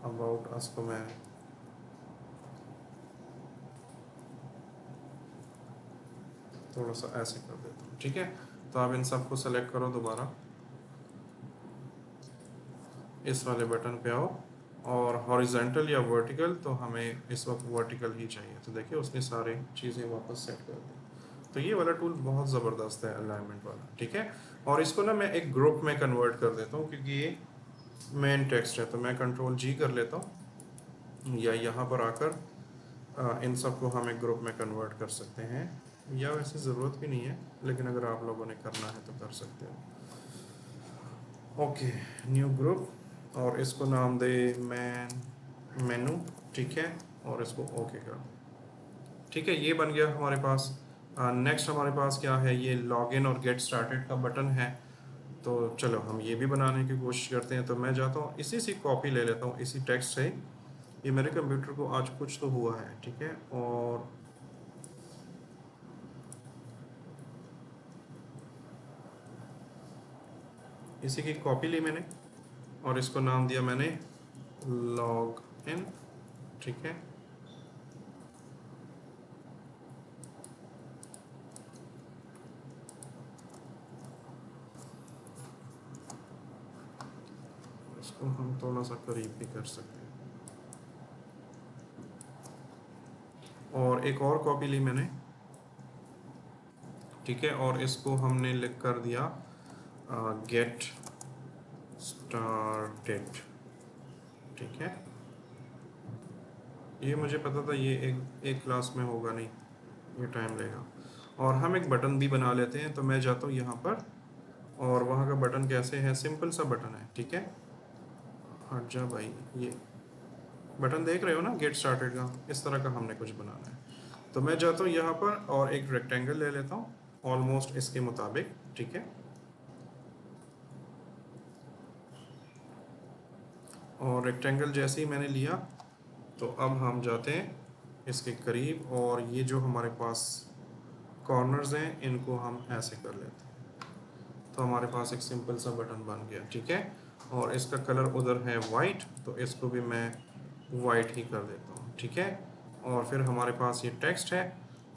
अबाउट अस को मैं थोड़ा सा ऐसे कर देता हूँ। ठीक है, तो आप इन सबको सेलेक्ट करो, दोबारा इस वाले बटन पे आओ, और हॉरिजॉन्टल या वर्टिकल, तो हमें इस वक्त वर्टिकल ही चाहिए। तो देखिए उसने सारे चीज़ें वापस सेट कर दी। तो ये वाला टूल बहुत ज़बरदस्त है, अलाइनमेंट वाला। ठीक है, और इसको ना मैं एक ग्रुप में कन्वर्ट कर देता हूँ, क्योंकि ये मेन टेक्स्ट है। तो मैं कंट्रोल जी कर लेता हूँ, या यहाँ पर आकर इन सबको हम एक ग्रुप में कन्वर्ट कर सकते हैं, या वैसे ज़रूरत भी नहीं है, लेकिन अगर आप लोगों ने करना है तो कर सकते हो। ओके, न्यू ग्रुप, और इसको नाम दे मेनू। ठीक है, और इसको ओके कर दो। ठीक है, ये बन गया हमारे पास। नेक्स्ट हमारे पास क्या है, ये लॉगिन और गेट स्टार्टेड का बटन है। तो चलो हम ये भी बनाने की कोशिश करते हैं। तो मैं जाता हूँ, इसी से कॉपी ले लेता हूँ, इसी टेक्स्ट से। ये मेरे कंप्यूटर को आज कुछ तो हुआ है। ठीक है, और इसी की कॉपी ली मैंने, और इसको नाम दिया मैंने लॉग इन। ठीक है, इसको हम थोड़ा सा करीब भी कर सकते हैं, और एक और कॉपी ली मैंने। ठीक है, और इसको हमने लिख कर दिया गेट स्टार्टेड। ठीक है, ये मुझे पता था ये एक क्लास में होगा नहीं, ये टाइम लेगा। और हम एक बटन भी बना लेते हैं। तो मैं जाता हूँ यहाँ पर, और वहाँ का बटन कैसे है, सिंपल सा बटन है। ठीक है, हट जा भाई, ये बटन देख रहे हो ना गेट स्टार्टेड का, इस तरह का हमने कुछ बनाना है। तो मैं जाता हूँ यहाँ पर, और एक रेक्टेंगल ले लेता हूँ ऑलमोस्ट इसके मुताबिक। ठीक है, और रेक्टेंगल जैसे ही मैंने लिया, तो अब हम जाते हैं इसके करीब, और ये जो हमारे पास कॉर्नर्स हैं इनको हम ऐसे कर लेते हैं। तो हमारे पास एक सिंपल सा बटन बन गया। ठीक है, और इसका कलर उधर है वाइट, तो इसको भी मैं वाइट ही कर देता हूँ। ठीक है, और फिर हमारे पास ये टेक्स्ट है,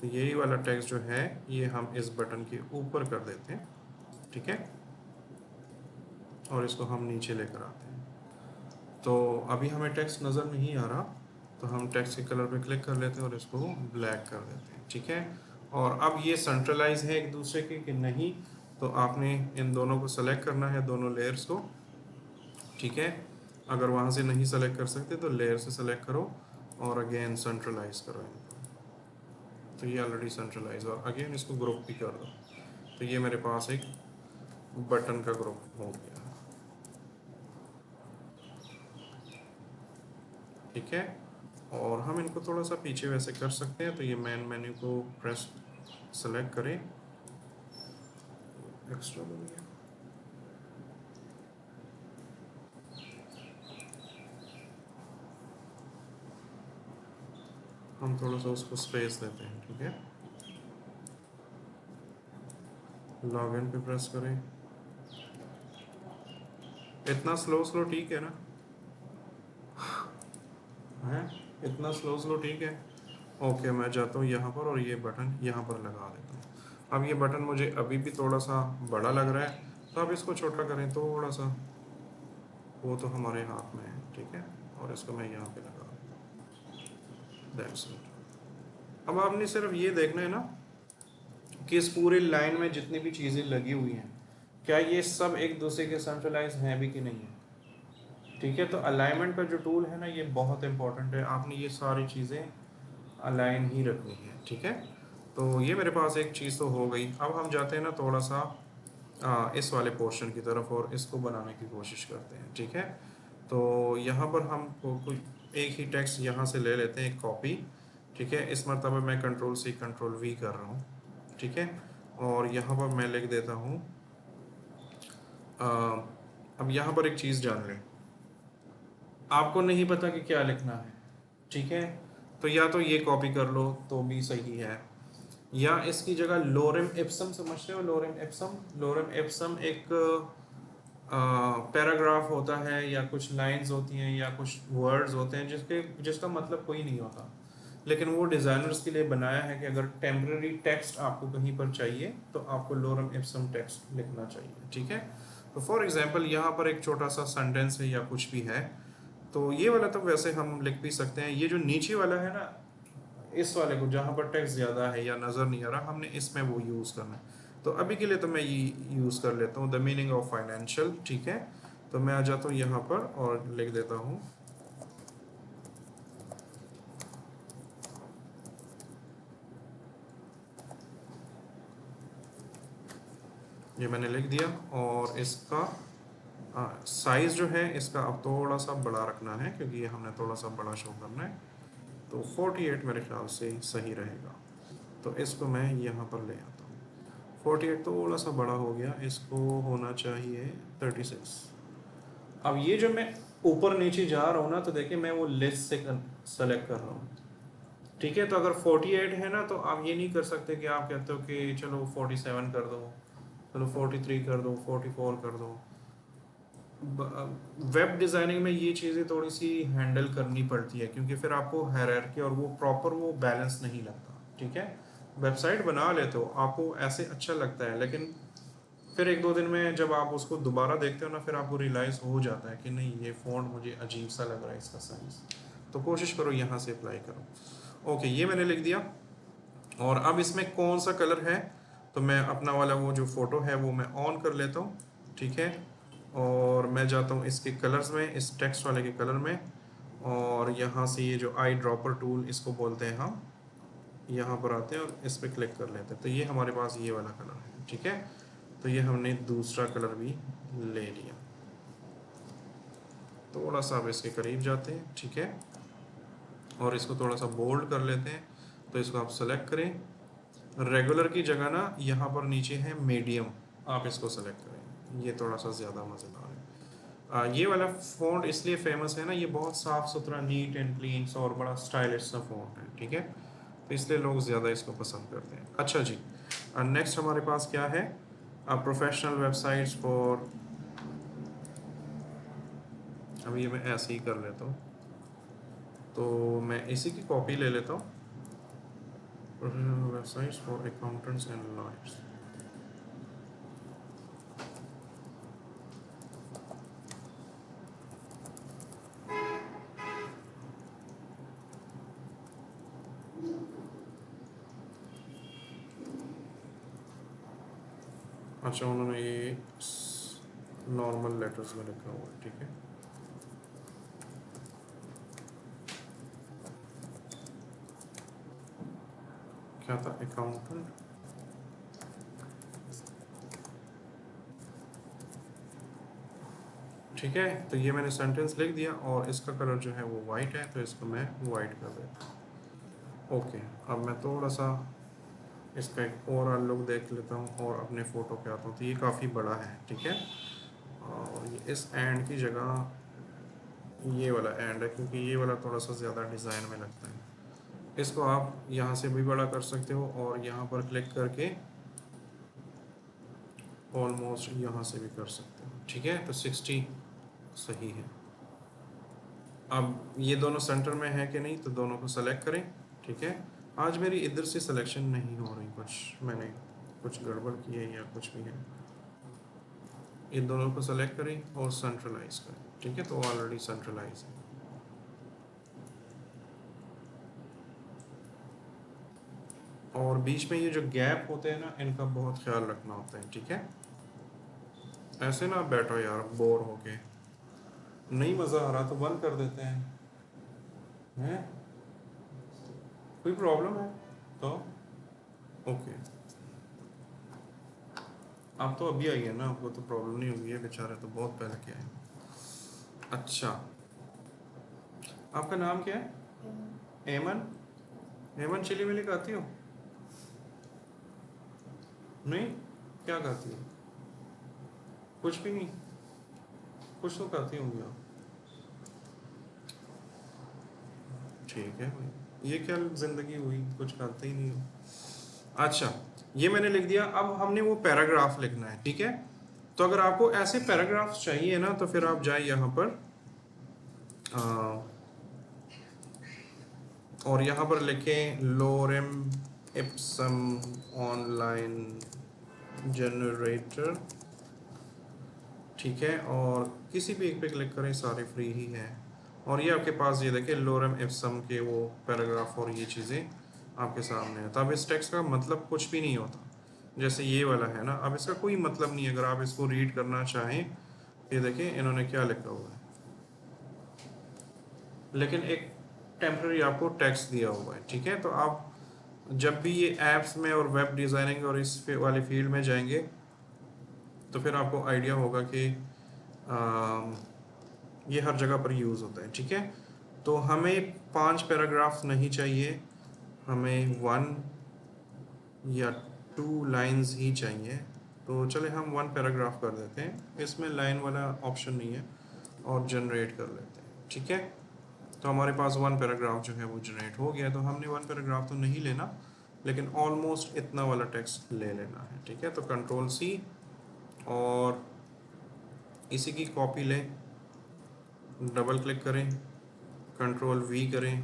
तो यही वाला टेक्स्ट जो है ये हम इस बटन के ऊपर कर देते हैं। ठीक है, और इसको हम नीचे लेकर आते हैं। तो अभी हमें टेक्स्ट नज़र नहीं आ रहा, तो हम टेक्स्ट के कलर पे क्लिक कर लेते हैं और इसको ब्लैक कर देते हैं। ठीक है, और अब ये सेंट्रलाइज है एक दूसरे के कि नहीं, तो आपने इन दोनों को सेलेक्ट करना है, दोनों लेयर्स को। ठीक है, अगर वहाँ से नहीं सेलेक्ट कर सकते तो लेयर से सेलेक्ट करो, और अगेन सेंट्रलाइज करो इनको। तो ये ऑलरेडी सेंट्रलाइज, और अगेन इसको ग्रुप भी कर दो। तो ये मेरे पास एक बटन का ग्रुप हो गया। ठीक है, और हम इनको थोड़ा सा पीछे वैसे कर सकते हैं। तो ये मेन मेन्यू को प्रेस सेलेक्ट करें, एक्स्ट्रा बन गया। हम थोड़ा सा उसको स्पेस देते हैं, ठीक है। लॉगिन पे प्रेस करें। इतना स्लो स्लो ठीक है ना? है इतना स्लो स्लो ठीक है। ओके, मैं जाता हूँ यहाँ पर और ये बटन यहाँ पर लगा देता हूँ। अब ये बटन मुझे अभी भी थोड़ा सा बड़ा लग रहा है, तो अब इसको छोटा करें थोड़ा सा, वो तो हमारे हाथ में है, ठीक है। और इसको मैं यहाँ पे लगा दूँ, दैट्स इट। अब आपने सिर्फ ये देखना है ना कि इस पूरे लाइन में जितनी भी चीज़ें लगी हुई हैं, क्या ये सब एक दूसरे के सेंट्रलाइज हैं भी कि नहीं है, ठीक है। तो अलाइनमेंट का जो टूल है ना, ये बहुत इंपॉर्टेंट है। आपने ये सारी चीज़ें अलाइन ही रखनी है, ठीक है। तो ये मेरे पास एक चीज़ तो हो गई। अब हम जाते हैं ना थोड़ा सा इस वाले पोर्शन की तरफ और इसको बनाने की कोशिश करते हैं, ठीक है। तो यहाँ पर हम कोई एक ही टेक्स्ट यहाँ से ले लेते हैं, एक कॉपी, ठीक है। इस मरतबा मैं कंट्रोल-C कंट्रोल-V कर रहा हूँ, ठीक है। और यहाँ पर मैं लिख देता हूँ, अब यहाँ पर एक चीज़ जान लें, आपको नहीं पता कि क्या लिखना है, ठीक है। तो या तो ये कॉपी कर लो तो भी सही है, या इसकी जगह लोरेम इप्सम, समझते हो लोरेम इप्सम? लोरेम इप्सम एक पैराग्राफ होता है या कुछ लाइंस होती हैं या कुछ वर्ड्स होते हैं जिसका मतलब कोई नहीं होता, लेकिन वो डिज़ाइनर्स के लिए बनाया है कि अगर टेम्पररी टेक्स्ट आपको कहीं पर चाहिए तो आपको लोरम इप्सम टेक्स्ट लिखना चाहिए, ठीक है। तो फॉर एग्जांपल यहाँ पर एक छोटा सा सेंटेंस है या कुछ भी है, तो ये वाला तो वैसे हम लिख भी सकते हैं। ये जो नीचे वाला है ना, इस वाले को जहाँ पर टेक्स्ट ज़्यादा है या नज़र नहीं आ रहा, हमने इसमें वो यूज़ करना है। तो अभी के लिए तो मैं ये यूज़ कर लेता हूँ, द मीनिंग ऑफ फाइनेंशियल, ठीक है। तो मैं आ जाता हूँ यहाँ पर और लिख देता हूँ, ये मैंने लिख दिया। और इसका साइज़ जो है इसका अब थोड़ा सा बड़ा रखना है, क्योंकि ये हमने थोड़ा सा बड़ा शो करना है। तो 48 मेरे ख्याल से सही रहेगा। तो इसको मैं यहाँ पर ले आता हूँ। 48 थोड़ा सा बड़ा हो गया, इसको होना चाहिए 36। अब ये जो मैं ऊपर नीचे जा रहा हूँ ना, तो देखिए मैं वो लिस्ट से सेलेक्ट कर रहा हूँ, ठीक है। तो अगर 48 है ना, तो आप ये नहीं कर सकते कि आप कहते हो कि चलो 47 कर दो, चलो 43 कर दो, 44 कर दो। वेब डिज़ाइनिंग में ये चीज़ें थोड़ी सी हैंडल करनी पड़ती है, क्योंकि फिर आपको हायरार्की और वो प्रॉपर वो बैलेंस नहीं लगता, ठीक है। वेबसाइट बना लेते हो, आपको ऐसे अच्छा लगता है, लेकिन फिर एक दो दिन में जब आप उसको दोबारा देखते हो ना, फिर आपको रियलाइज़ हो जाता है कि नहीं, ये फ़ॉन्ट मुझे अजीब सा लग रहा है, इसका साइज़। तो कोशिश करो यहाँ से अप्लाई करो। ओके, ये मैंने लिख दिया। और अब इसमें कौन सा कलर है, तो मैं अपना वाला वो जो फ़ोटो है वो मैं ऑन कर लेता हूँ, ठीक है। और मैं जाता हूँ इसके कलर्स में, इस टेक्स्ट वाले के कलर में, और यहाँ से ये जो आई ड्रॉपर टूल इसको बोलते हैं हम, यहाँ पर आते हैं और इस पर क्लिक कर लेते हैं। तो ये हमारे पास ये वाला कलर है, ठीक है। तो ये हमने दूसरा कलर भी ले लिया। थोड़ा सा अब इसके करीब जाते हैं, ठीक है, और इसको थोड़ा सा बोल्ड कर लेते हैं। तो इसको आप सेलेक्ट करें, रेगुलर की जगह ना यहाँ पर नीचे है मीडियम, आप इसको सेलेक्ट करें, ये थोड़ा सा ज़्यादा मज़ेदार है। ये वाला फ़ॉन्ट इसलिए फेमस है ना, ये बहुत साफ़ सुथरा, नीट एंड क्लीन और बड़ा स्टाइलिश सा फ़ॉन्ट है, ठीक है। तो इसलिए लोग ज़्यादा इसको पसंद करते हैं। अच्छा जी, नेक्स्ट हमारे पास क्या है, प्रोफेशनल वेबसाइट्स फॉर, अभी ये मैं ऐसे ही कर लेता हूँ। तो मैं इसी की कॉपी ले लेता हूँ, professional websites for accountants and lawyers. अच्छा, उन्होंने ये नॉर्मल लेटर्स में लिखा हुआ है, ठीक है। क्या था, अकाउंटेंट, ठीक है। तो ये मैंने सेंटेंस लिख दिया और इसका कलर जो है वो वाइट है, तो इसको मैं वाइट कर देता हूँ। ओके, अब मैं थोड़ा सा इसका एक ओवरऑल लुक देख लेता हूँ और अपने फ़ोटो पे आता हूँ। तो ये काफ़ी बड़ा है, ठीक है। और ये इस एंड की जगह ये वाला एंड है, क्योंकि ये वाला थोड़ा सा ज़्यादा डिज़ाइन में लगता है। इसको आप यहाँ से भी बड़ा कर सकते हो और यहाँ पर क्लिक करके ऑलमोस्ट यहाँ से भी कर सकते हो, ठीक है। तो 60 सही है। अब ये दोनों सेंटर में है कि नहीं, तो दोनों को सेलेक्ट करें, ठीक है। आज मेरी इधर से सिलेक्शन नहीं हो रही, कुछ मैंने कुछ गड़बड़ की है या कुछ भी है। इन दोनों को सेलेक्ट करें और सेंट्रलाइज करें, ठीक है। तो ऑलरेडी सेंट्रलाइज है। और बीच में ये जो गैप होते हैं ना, इनका बहुत ख्याल रखना होता है, ठीक है। ऐसे ना बैठो यार बोर होके, नहीं मज़ा आ रहा तो बंद कर देते हैं। कोई प्रॉब्लम है तो ओके। आप तो अभी आई है ना, आपको तो प्रॉब्लम नहीं हुई है, बेचारे तो बहुत पहले के आए। अच्छा, आपका नाम क्या है? एमन। एमन चिली मिली खाती हो? नहीं, क्या खाती हो? कुछ भी नहीं? कुछ तो खाती होंगी आप, ठीक है भाई। ये क्या जिंदगी हुई, कुछ खाते ही नहीं हो। अच्छा, ये मैंने लिख दिया। अब हमने वो पैराग्राफ लिखना है, ठीक है। तो अगर आपको ऐसे पैराग्राफ चाहिए ना, तो फिर आप जाए यहाँ पर और यहाँ पर लिखें लोरेम इप्सम ऑनलाइन जनरेटर, ठीक है। और किसी भी एक पे क्लिक करें, सारे फ्री ही है। और ये आपके पास ये देखें लोरेम इप्सम के वो पैराग्राफ और ये चीज़ें आपके सामने है। तो अब इस टेक्स्ट का मतलब कुछ भी नहीं होता, जैसे ये वाला है ना, अब इसका कोई मतलब नहीं है। अगर आप इसको रीड करना चाहें, ये देखें इन्होंने क्या लिखा हुआ है, लेकिन एक टेम्पररी आपको टेक्स्ट दिया हुआ है, ठीक है। तो आप जब भी ये ऐप्स में और वेब डिज़ाइनिंग और इस वाली फील्ड में जाएंगे, तो फिर आपको आइडिया होगा कि ये हर जगह पर यूज़ होता है, ठीक है। तो हमें 5 पैराग्राफ नहीं चाहिए, हमें 1 या 2 लाइंस ही चाहिए। तो चले हम 1 पैराग्राफ कर देते हैं, इसमें लाइन वाला ऑप्शन नहीं है, और जनरेट कर लेते हैं, ठीक है। तो हमारे पास 1 पैराग्राफ जो है वो जनरेट हो गया। तो हमने 1 पैराग्राफ तो नहीं लेना, लेकिन ऑलमोस्ट इतना वाला टेक्स्ट ले लेना है, ठीक है। तो कंट्रोल सी और इसी की कॉपी लें, डबल क्लिक करें, कंट्रोल वी करें,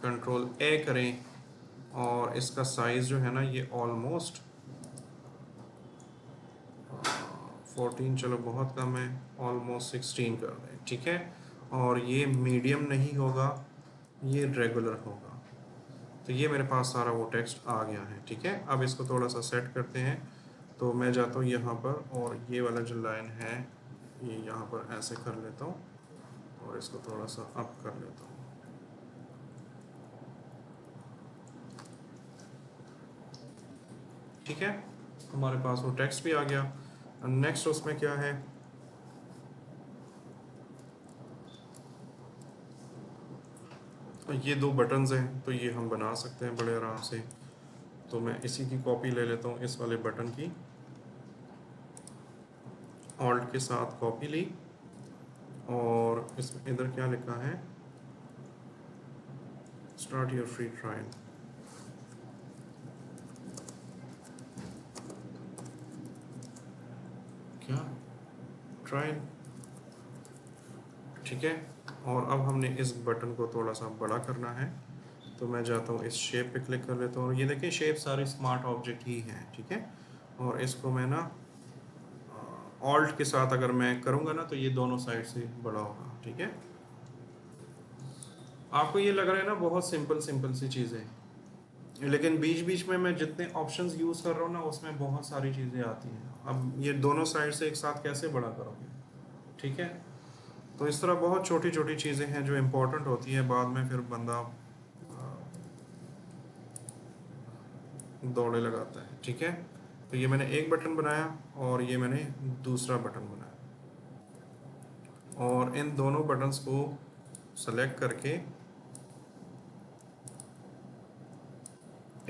कंट्रोल ए करें, और इसका साइज़ जो है ना, ये ऑलमोस्ट 14, चलो बहुत कम है, ऑलमोस्ट 16 कर दें, ठीक है। और ये मीडियम नहीं होगा, ये रेगुलर होगा। तो ये मेरे पास सारा वो टेक्स्ट आ गया है, ठीक है। अब इसको थोड़ा सा सेट करते हैं। तो मैं जाता हूँ यहाँ पर, और ये वाला जो लाइन है ये यहाँ पर ऐसे कर लेता हूँ, और इसको थोड़ा सा अप कर लेता हूँ, ठीक है। हमारे पास वो टेक्स्ट भी आ गया। नेक्स्ट उसमें क्या है, ये 2 बटन्स हैं, तो ये हम बना सकते हैं बड़े आराम से। तो मैं इसी की कॉपी ले लेता हूँ, इस वाले बटन की, ऑल्ट के साथ कॉपी ली, और इसमें इधर क्या लिखा है, स्टार्ट योर फ्री ट्रायल। क्या ट्रायल, ठीक है। और अब हमने इस बटन को थोड़ा सा बड़ा करना है, तो मैं जाता हूँ इस शेप पे क्लिक कर लेता हूँ, और ये देखिए शेप सारी स्मार्ट ऑब्जेक्ट ही है, ठीक है। और इसको मैं ना ऑल्ट के साथ अगर मैं करूँगा ना, तो ये दोनों साइड से बड़ा होगा, ठीक है। आपको ये लग रहा है ना बहुत सिंपल सिंपल सी चीज़ें, लेकिन बीच बीच में मैं जितने ऑप्शंस यूज़ कर रहा हूँ ना, उसमें बहुत सारी चीज़ें आती हैं। अब ये दोनों साइड से एक साथ कैसे बड़ा करोगे, ठीक है। तो इस तरह बहुत छोटी छोटी चीज़ें हैं जो इम्पोर्टेंट होती हैं, बाद में फिर बंदा दौड़े लगाता है, ठीक है। तो ये मैंने एक बटन बनाया, और ये मैंने दूसरा बटन बनाया, और इन दोनों बटन्स को सेलेक्ट करके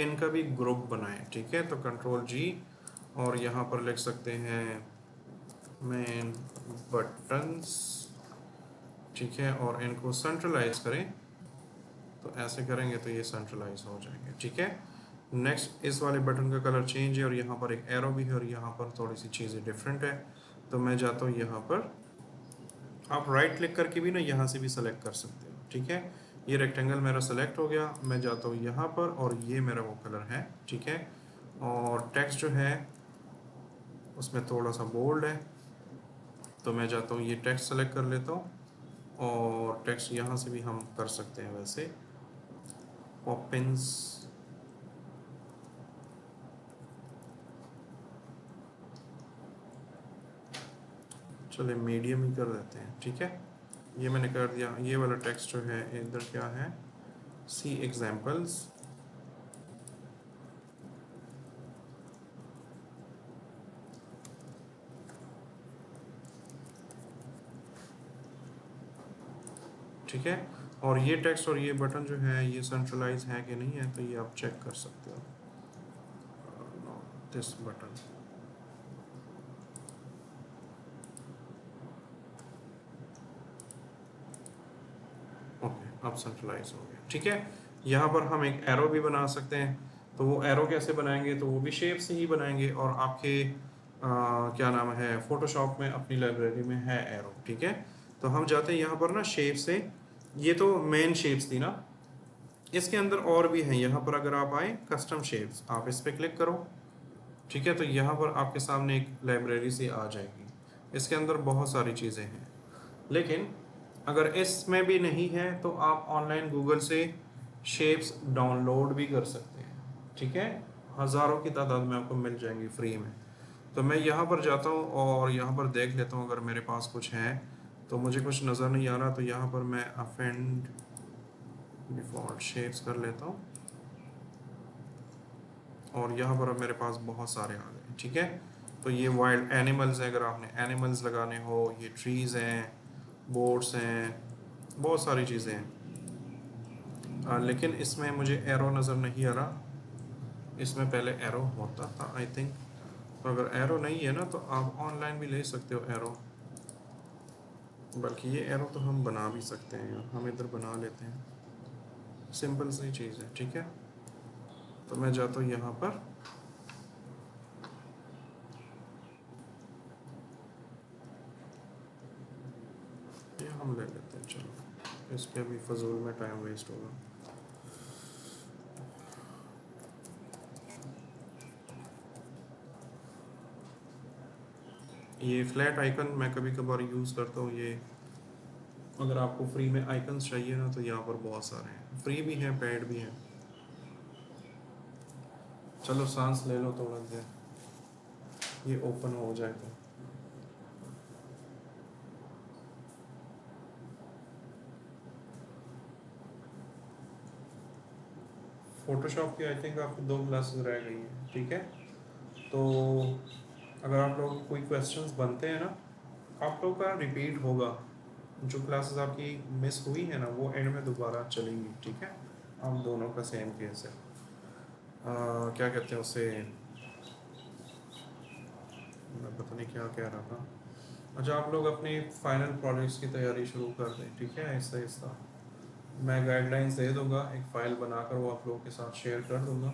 इनका भी ग्रुप बनाएं, ठीक है। तो कंट्रोल जी, और यहाँ पर लिख सकते हैं मेन बटन्स, ठीक है। और इनको सेंट्रलाइज करें, तो ऐसे करेंगे तो ये सेंट्रलाइज हो जाएंगे, ठीक है। नेक्स्ट इस वाले बटन का कलर चेंज है और यहाँ पर एक एरो भी है और यहाँ पर थोड़ी सी चीज़ें डिफरेंट है। तो मैं जाता हूँ यहाँ पर, आप राइट क्लिक करके भी ना यहाँ से भी सेलेक्ट कर सकते हो, ठीक है। ये रेक्टेंगल मेरा सेलेक्ट हो गया, मैं जाता हूँ यहाँ पर और ये मेरा वो कलर है, ठीक है। और टेक्स्ट जो है उसमें थोड़ा सा बोल्ड है, तो मैं जाता हूँ ये टेक्स्ट सेलेक्ट कर लेता हूँ और टेक्स्ट यहाँ से भी हम कर सकते हैं वैसे, पॉपिंस, चले मीडियम ही कर देते हैं, ठीक है। ये मैंने कर दिया। ये वाला टेक्स्ट जो है इधर क्या है, सी एग्जाम्पल्स, ठीक है। और ये टेक्स्ट और ये बटन जो है ये सेंट्रलाइज है कि नहीं है, तो ये आप चेक कर सकते हो। दिस बटन, ओके, अब सेंट्रलाइज हो गया, ठीक है। यहाँ पर हम एक एरो भी बना सकते हैं, तो वो एरो कैसे बनाएंगे, तो वो भी शेप से ही बनाएंगे और आपके क्या नाम है फोटोशॉप में अपनी लाइब्रेरी में है एरो, ठीक है। तो हम जाते हैं यहाँ पर ना शेप से, ये तो मेन शेप्स थी ना, इसके अंदर और भी हैं। यहाँ पर अगर आप आए कस्टम शेप्स, आप इस पर क्लिक करो, ठीक है। तो यहाँ पर आपके सामने एक लाइब्रेरी सी आ जाएगी, इसके अंदर बहुत सारी चीज़ें हैं, लेकिन अगर इसमें भी नहीं है तो आप ऑनलाइन गूगल से शेप्स डाउनलोड भी कर सकते हैं, ठीक है। हज़ारों की तादाद में आपको मिल जाएंगी फ्री में। तो मैं यहाँ पर जाता हूँ और यहाँ पर देख लेता हूँ अगर मेरे पास कुछ है, तो मुझे कुछ नज़र नहीं आ रहा, तो यहाँ पर मैं अफेंड डिफ़ॉल्ट शेप्स कर लेता हूँ और यहाँ पर अब मेरे पास बहुत सारे आ गए, ठीक है। तो ये वाइल्ड एनिमल्स हैं, अगर आपने एनिमल्स लगाने हो, ये ट्रीज़ हैं, बोट्स हैं, बहुत सारी चीज़ें हैं। लेकिन इसमें मुझे एरो नज़र नहीं आ रहा, इसमें पहले एरो होता था आई थिंक। तो अगर एरो नहीं है ना तो आप ऑनलाइन भी ले सकते हो एरो, बल्कि ये एरो तो हम बना भी सकते हैं, हम इधर बना लेते हैं, सिंपल सी चीज़ है, ठीक है। तो मैं जाता हूँ यहाँ पर, ये हम ले लेते हैं, चलो इस पर अभी फजूल में टाइम वेस्ट होगा। ये फ्लैट आइकन मैं कभी कभार यूज़ करता हूँ, ये अगर आपको फ्री में आइकन्स चाहिए ना तो यहाँ पर बहुत सारे हैं, फ्री भी हैं पेड भी हैं। चलो सांस ले लो थोड़ा देर, ये ओपन हो जाए तो। फोटोशॉप की आई थिंक आपकी 2 क्लासेस रह गई हैं, ठीक है। तो अगर आप लोगों को कोई क्वेश्चंस बनते हैं ना, आप लोगों का रिपीट होगा, जो क्लासेस आपकी मिस हुई है ना वो एंड में दोबारा चलेंगी, ठीक है। आप दोनों का सेम केस है। क्या कहते हैं उसे, मैं पता नहीं क्या कह रहा था। अच्छा, आप लोग अपनी फाइनल प्रोजेक्ट्स की तैयारी शुरू कर दें, ठीक है, आहिस्ता आहिस्ता। मैं गाइडलाइंस दे दूँगा, एक फ़ाइल बनाकर वो आप लोगों के साथ शेयर कर दूँगा,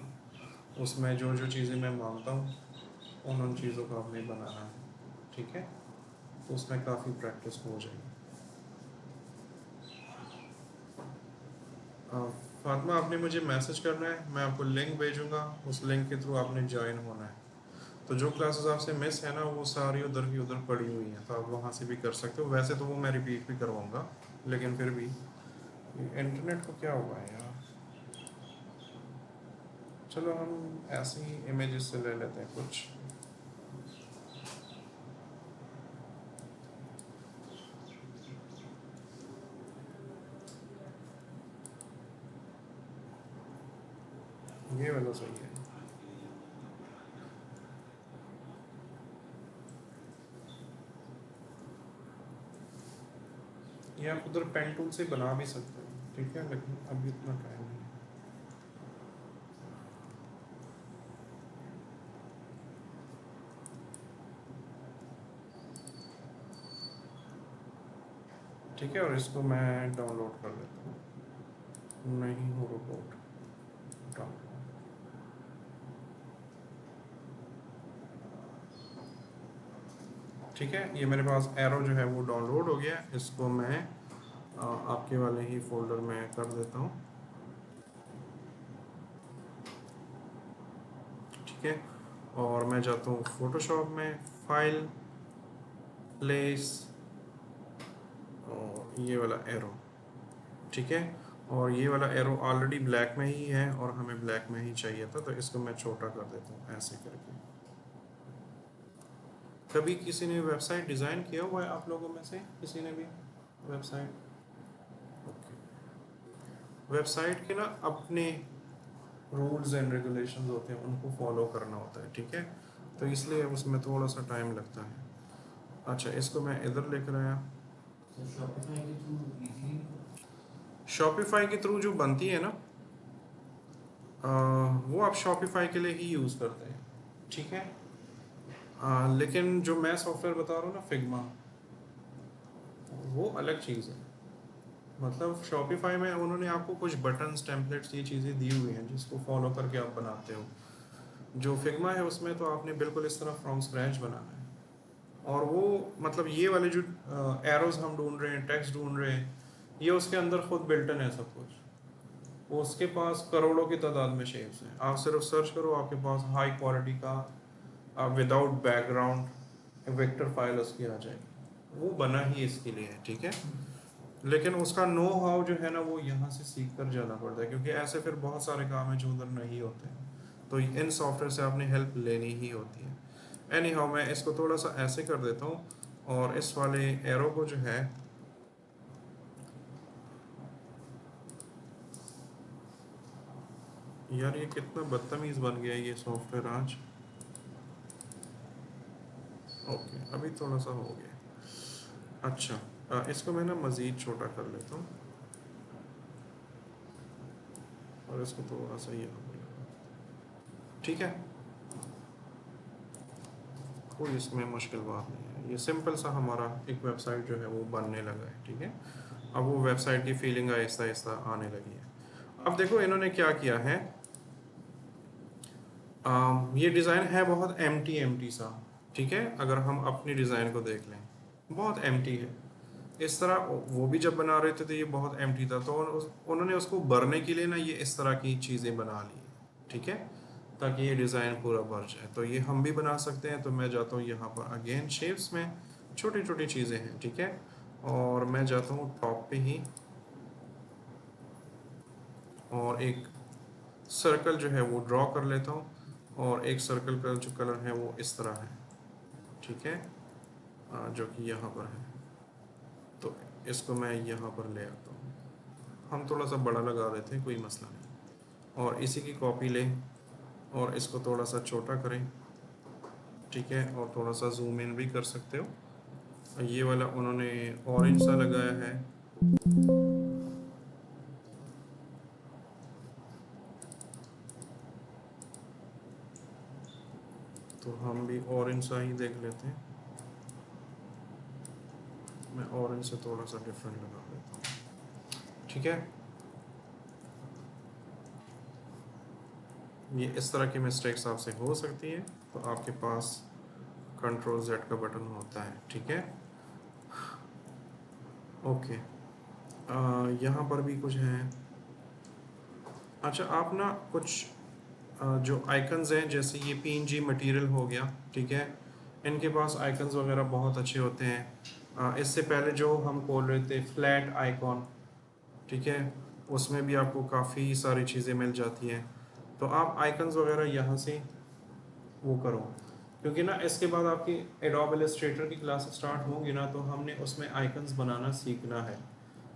उसमें जो जो चीज़ें मैं मांगता हूँ उन चीज़ों को आपने बनाना है, ठीक है। तो उसमें काफ़ी प्रैक्टिस हो जाएगी। फातिमा, आपने मुझे मैसेज करना है, मैं आपको लिंक भेजूँगा, उस लिंक के थ्रू आपने ज्वाइन होना है। तो जो क्लासेस आपसे मिस है ना वो सारी उधर की उधर पड़ी हुई हैं, तो आप वहाँ से भी कर सकते हो। वैसे तो वो मैं रिपीट भी करवाऊँगा, लेकिन फिर भी इंटरनेट को क्या हुआ है यार। चलो हम ऐसे ही इमेजेस से ले लेते हैं कुछ। ये वाला सही है। ये आप उधर पेन टूल से बना भी सकते हो, ठीक है, लेकिन अभी इतना टाइम नहीं है। ठीक है, और इसको मैं डाउनलोड कर लेता हूँ। नहीं हो रोबोट डाउनलोड। ठीक है, ये मेरे पास एरो जो है वो डाउनलोड हो गया। इसको मैं आपके वाले ही फोल्डर में कर देता हूँ। ठीक है, और मैं जाता हूँ फोटोशॉप में, फाइल, प्लेस, और ये वाला एरो। ठीक है, और ये वाला एरो ऑलरेडी ब्लैक में ही है और हमें ब्लैक में ही चाहिए था, तो इसको मैं छोटा कर देता हूँ ऐसे करके। कभी किसी ने वेबसाइट डिज़ाइन किया हुआ है आप लोगों में से? किसी ने भी वेबसाइट? ओके, वेबसाइट के ना अपने रूल्स एंड रेगुलेशंस होते हैं, उनको फॉलो करना होता है। ठीक है, तो इसलिए उसमें थोड़ा सा टाइम लगता है। अच्छा, इसको मैं इधर लेकर आया। शॉपिफाई के थ्रू जो बनती है ना, वो आप शॉपिफाई के लिए ही यूज़ करते हैं। ठीक है, लेकिन जो मैं सॉफ्टवेयर बता रहा हूँ ना, फिग्मा, वो अलग चीज़ है। मतलब शॉपिफाई में उन्होंने आपको कुछ बटन्स, टेम्पलेट्स, ये चीज़ें दी हुई हैं जिसको फॉलो करके आप बनाते हो। जो फिग्मा है उसमें तो आपने बिल्कुल इस तरह फ्रॉम स्क्रैच बनाना है। और वो मतलब ये वाले जो एरोज हम ढूंढ रहे हैं, टेक्स्ट ढूंढ रहे हैं, ये उसके अंदर खुद बिल्टन है सब कुछ। वो उसके पास करोड़ों की तादाद में शेप्स हैं। आप सिर्फ सर्च करो, आपके पास हाई क्वालिटी का विदाउट बैकग्राउंड वेक्टर फाइल उसकी आ जाएगी। वो बना ही इसके लिए है। ठीक है, लेकिन उसका नो हाउ जो है ना, वो यहाँ से सीख कर जाना पड़ता है, क्योंकि ऐसे फिर बहुत सारे काम हैं जो उधर नहीं होते हैं। तो इन सॉफ्टवेयर से आपने हेल्प लेनी ही होती है। एनी हाउ, मैं इसको थोड़ा सा ऐसे कर देता हूँ, और इस वाले एरो को जो है, यार ये कितना बदतमीज़ बन गया ये सॉफ्टवेयर आज। ओके, अभी थोड़ा सा हो गया। अच्छा, इसको मैं ना मज़ीद छोटा कर लेता हूँ, और इसको थोड़ा सा ये हो गया। ठीक है, कोई इसमें मुश्किल बात नहीं है। ये सिंपल सा हमारा एक वेबसाइट जो है वो बनने लगा है। ठीक है, अब वो वेबसाइट की फीलिंग आहिस्ता आहिस्ता आने लगी है। अब देखो इन्होंने क्या किया है। ये डिज़ाइन है बहुत एम्प्टी सा। ठीक है, अगर हम अपनी डिज़ाइन को देख लें, बहुत एम्प्टी है। इस तरह वो भी जब बना रहे थे तो ये बहुत एम्प्टी था, तो उन्होंने उसको भरने के लिए ना ये इस तरह की चीज़ें बना ली। ठीक है, ताकि ये डिज़ाइन पूरा भर जाए। तो ये हम भी बना सकते हैं। तो मैं जाता हूँ यहाँ पर, अगेन शेप्स में छोटी छोटी चीज़ें हैं। ठीक है, और मैं जाता हूँ टॉप पे ही, और एक सर्कल जो है वो ड्रॉ कर लेता हूँ, और एक सर्कल का जो कलर है वो इस तरह है। ठीक है, जो कि यहाँ पर है, तो इसको मैं यहाँ पर ले आता हूँ। हम थोड़ा सा बड़ा लगा देते हैं, कोई मसला नहीं। और इसी की कॉपी लें, और इसको थोड़ा सा छोटा करें। ठीक है, और थोड़ा सा जूम इन भी कर सकते हो। ये वाला उन्होंने ऑरेंज सा लगाया है, तो हम भी ऑरेंज सा ही देख लेते हैं। मैं ऑरेंज से थोड़ा सा डिफरेंट लगा देता हूँ। ठीक है, ये इस तरह की मिस्टेक्स आपसे हो सकती है, तो आपके पास कंट्रोल जेड का बटन होता है। ठीक है, ओके, यहाँ पर भी कुछ है। अच्छा, आप ना कुछ जो आइकन्स हैं, जैसे ये पीएनजी मटेरियल हो गया। ठीक है, इनके पास आइकन्स वगैरह बहुत अच्छे होते हैं। इससे पहले जो हम बोल रहे थे फ्लैट आइकॉन, ठीक है, उसमें भी आपको काफ़ी सारी चीज़ें मिल जाती हैं। तो आप आइकन्स वगैरह यहाँ से वो करो, क्योंकि ना इसके बाद आपकी एडोब इलस्ट्रेटर की क्लास स्टार्ट होंगी ना, तो हमने उसमें आइकन्स बनाना सीखना है।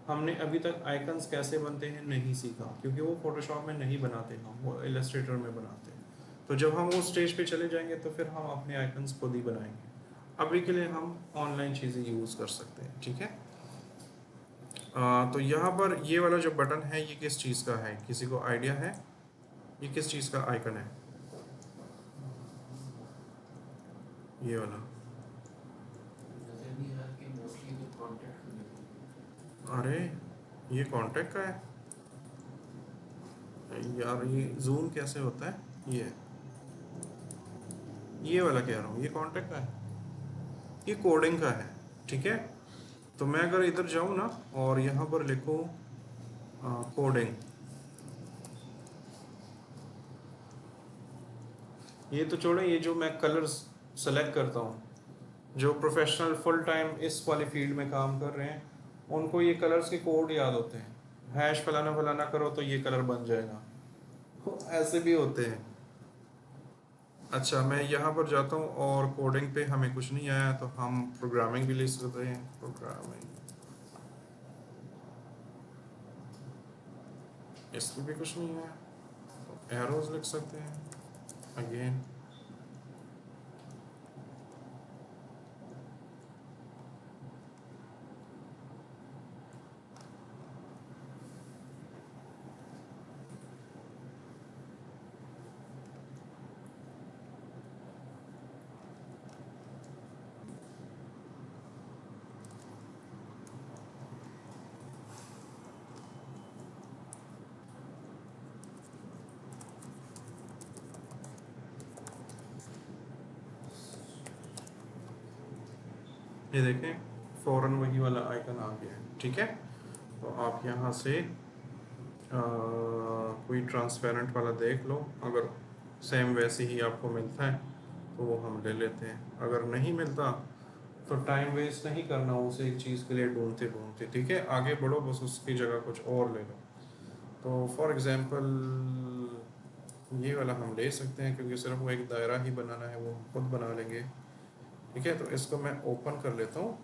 हमने अभी तक आइकन्स कैसे बनते हैं नहीं सीखा, क्योंकि वो फोटोशॉप में नहीं बनाते, हम वो इलस्ट्रेटर में बनाते हैं। तो जब हम वो स्टेज पे चले जाएंगे तो फिर हम अपने आइकन्स खुद ही बनाएंगे। अभी के लिए हम ऑनलाइन चीज़ें यूज़ कर सकते हैं। ठीक है, तो यहाँ पर ये वाला जो बटन है ये किस चीज़ का है, किसी को आइडिया है? ये किस चीज़ का आइकन है, ये वाला? अरे, ये कॉन्टैक्ट का है। यार ये जूम कैसे होता है? ये वाला कह रहा हूँ, ये कॉन्टेक्ट का है, ये कोडिंग का है। ठीक है, तो मैं अगर इधर जाऊँ ना और यहाँ पर लिखूँ कोडिंग, ये तो छोड़े, ये जो मैं कलर्स सेलेक्ट करता हूँ, जो प्रोफेशनल फुल टाइम इस वाली फील्ड में काम कर रहे हैं उनको ये कलर्स के कोड याद होते हैं। हैश फलाना फलाना करो तो ये कलर बन जाएगा, तो ऐसे भी होते हैं। अच्छा, मैं यहाँ पर जाता हूँ और कोडिंग पे हमें कुछ नहीं आया तो हम प्रोग्रामिंग भी लिख सकते हैं। प्रोग्रामिंग, इसमें भी कुछ नहीं है तो एरोज लिख सकते हैं अगेन। ये देखें, फौरन वही वाला आइकन आ गया है। ठीक है, तो आप यहाँ से कोई ट्रांसपेरेंट वाला देख लो, अगर सेम वैसे ही आपको मिलता है तो वो हम ले लेते हैं, अगर नहीं मिलता तो टाइम वेस्ट नहीं करना उसे एक चीज़ के लिए ढूंढते ढूंढते। ठीक है, आगे बढ़ो, बस उसकी जगह कुछ और ले लो। तो फॉर एग्ज़ाम्पल ये वाला हम ले सकते हैं, क्योंकि सिर्फ वो एक दायरा ही बनाना है, वो हम खुद बना लेंगे। ठीक है, तो इसको मैं ओपन कर लेता हूँ,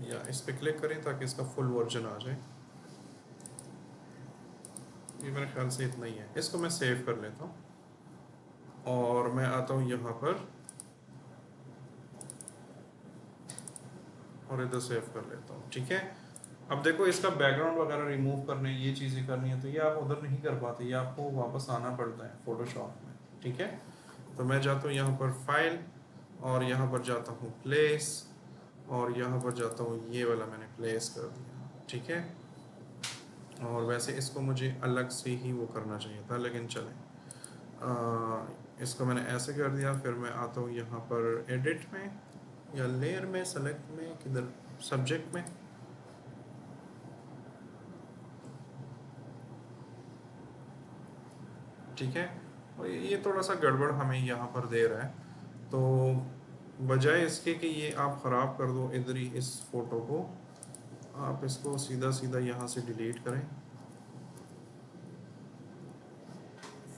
या इस पर क्लिक करें ताकि इसका फुल वर्जन आ जाए। ये मेरे ख्याल से इतना ही है, इसको मैं सेव कर लेता हूँ और मैं आता हूँ यहाँ पर और इधर सेव कर लेता हूँ। ठीक है, अब देखो इसका बैकग्राउंड वगैरह रिमूव करने, ये चीज़ें करनी है तो ये आप उधर नहीं कर पाते, ये आपको वापस आना पड़ता है फोटोशॉप में। ठीक है, तो मैं जाता हूँ यहाँ पर फाइल और यहाँ पर जाता हूँ प्लेस और यहाँ पर जाता हूँ, ये वाला मैंने प्लेस कर दिया। ठीक है, और वैसे इसको मुझे अलग से ही वो करना चाहिए था, लेकिन चले, इसको मैंने ऐसे कर दिया। फिर मैं आता हूँ यहाँ पर एडिट में या लेयर में, सेलेक्ट में, किधर, सब्जेक्ट में। ठीक है, और ये थोड़ा सा गड़बड़ हमें यहाँ पर दे रहा है, तो बजाय इसके कि ये आप ख़राब कर दो इधर ही इस फ़ोटो को, आप इसको सीधा सीधा यहाँ से डिलीट करें,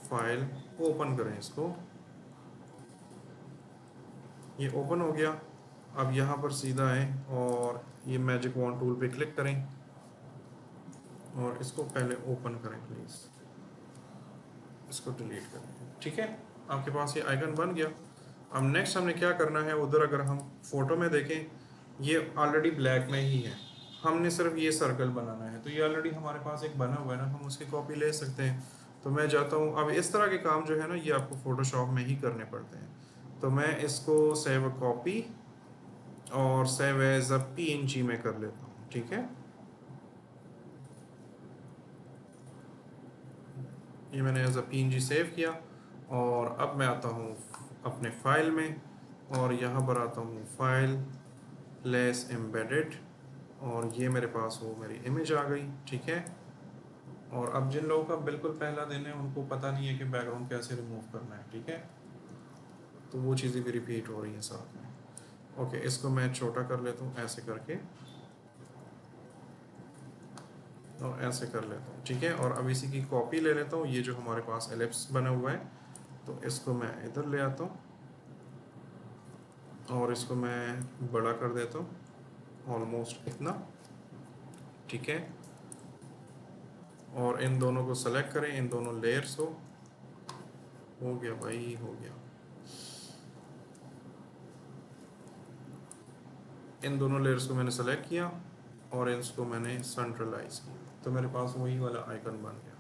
फाइल ओपन करें इसको, ये ओपन हो गया। अब यहाँ पर सीधा आए और ये मैजिक वॉन्ड टूल पे क्लिक करें और इसको पहले ओपन करें प्लीज़, इसको डिलीट करें। ठीक है, आपके पास ये आइकन बन गया। अब नेक्स्ट हमने क्या करना है, उधर अगर हम फोटो में देखें ये ऑलरेडी ब्लैक में ही है, हमने सिर्फ ये सर्कल बनाना है, तो ये ऑलरेडी हमारे पास एक बना हुआ है ना, हम उसकी कॉपी ले सकते हैं। तो मैं जाता हूँ, अब इस तरह के काम जो है ना ये आपको फोटोशॉप में ही करने पड़ते हैं। तो मैं इसको सेव कॉपी और सेव एज अ PNG में कर लेता हूँ। ठीक है, ये मैंने एज अ PNG सेव किया और अब मैं आता हूँ अपने फाइल में और यहाँ पर आता हूँ फाइल लेस एम्बेडेड और ये मेरे पास वो मेरी इमेज आ गई। ठीक है, और अब जिन लोगों का बिल्कुल पहला दिन है उनको पता नहीं है कि बैकग्राउंड कैसे रिमूव करना है। ठीक है, तो वो चीज़ें भी रिपीट हो रही हैं साथ में। ओके, इसको मैं छोटा कर लेता हूँ ऐसे करके और ऐसे कर लेता हूँ। ठीक है, और अब इसी की कॉपी ले लेता हूँ, ये जो हमारे पास एलिप्स बना हुआ है तो इसको मैं इधर ले आता हूँ और इसको मैं बड़ा कर देता हूँ ऑलमोस्ट इतना। ठीक है, और इन दोनों को सेलेक्ट करें, इन दोनों लेयर्स को, हो गया भाई, हो गया। इन दोनों लेयर्स को मैंने सेलेक्ट किया और इसको मैंने सेंट्रलाइज किया, तो मेरे पास वही वाला आइकन बन गया।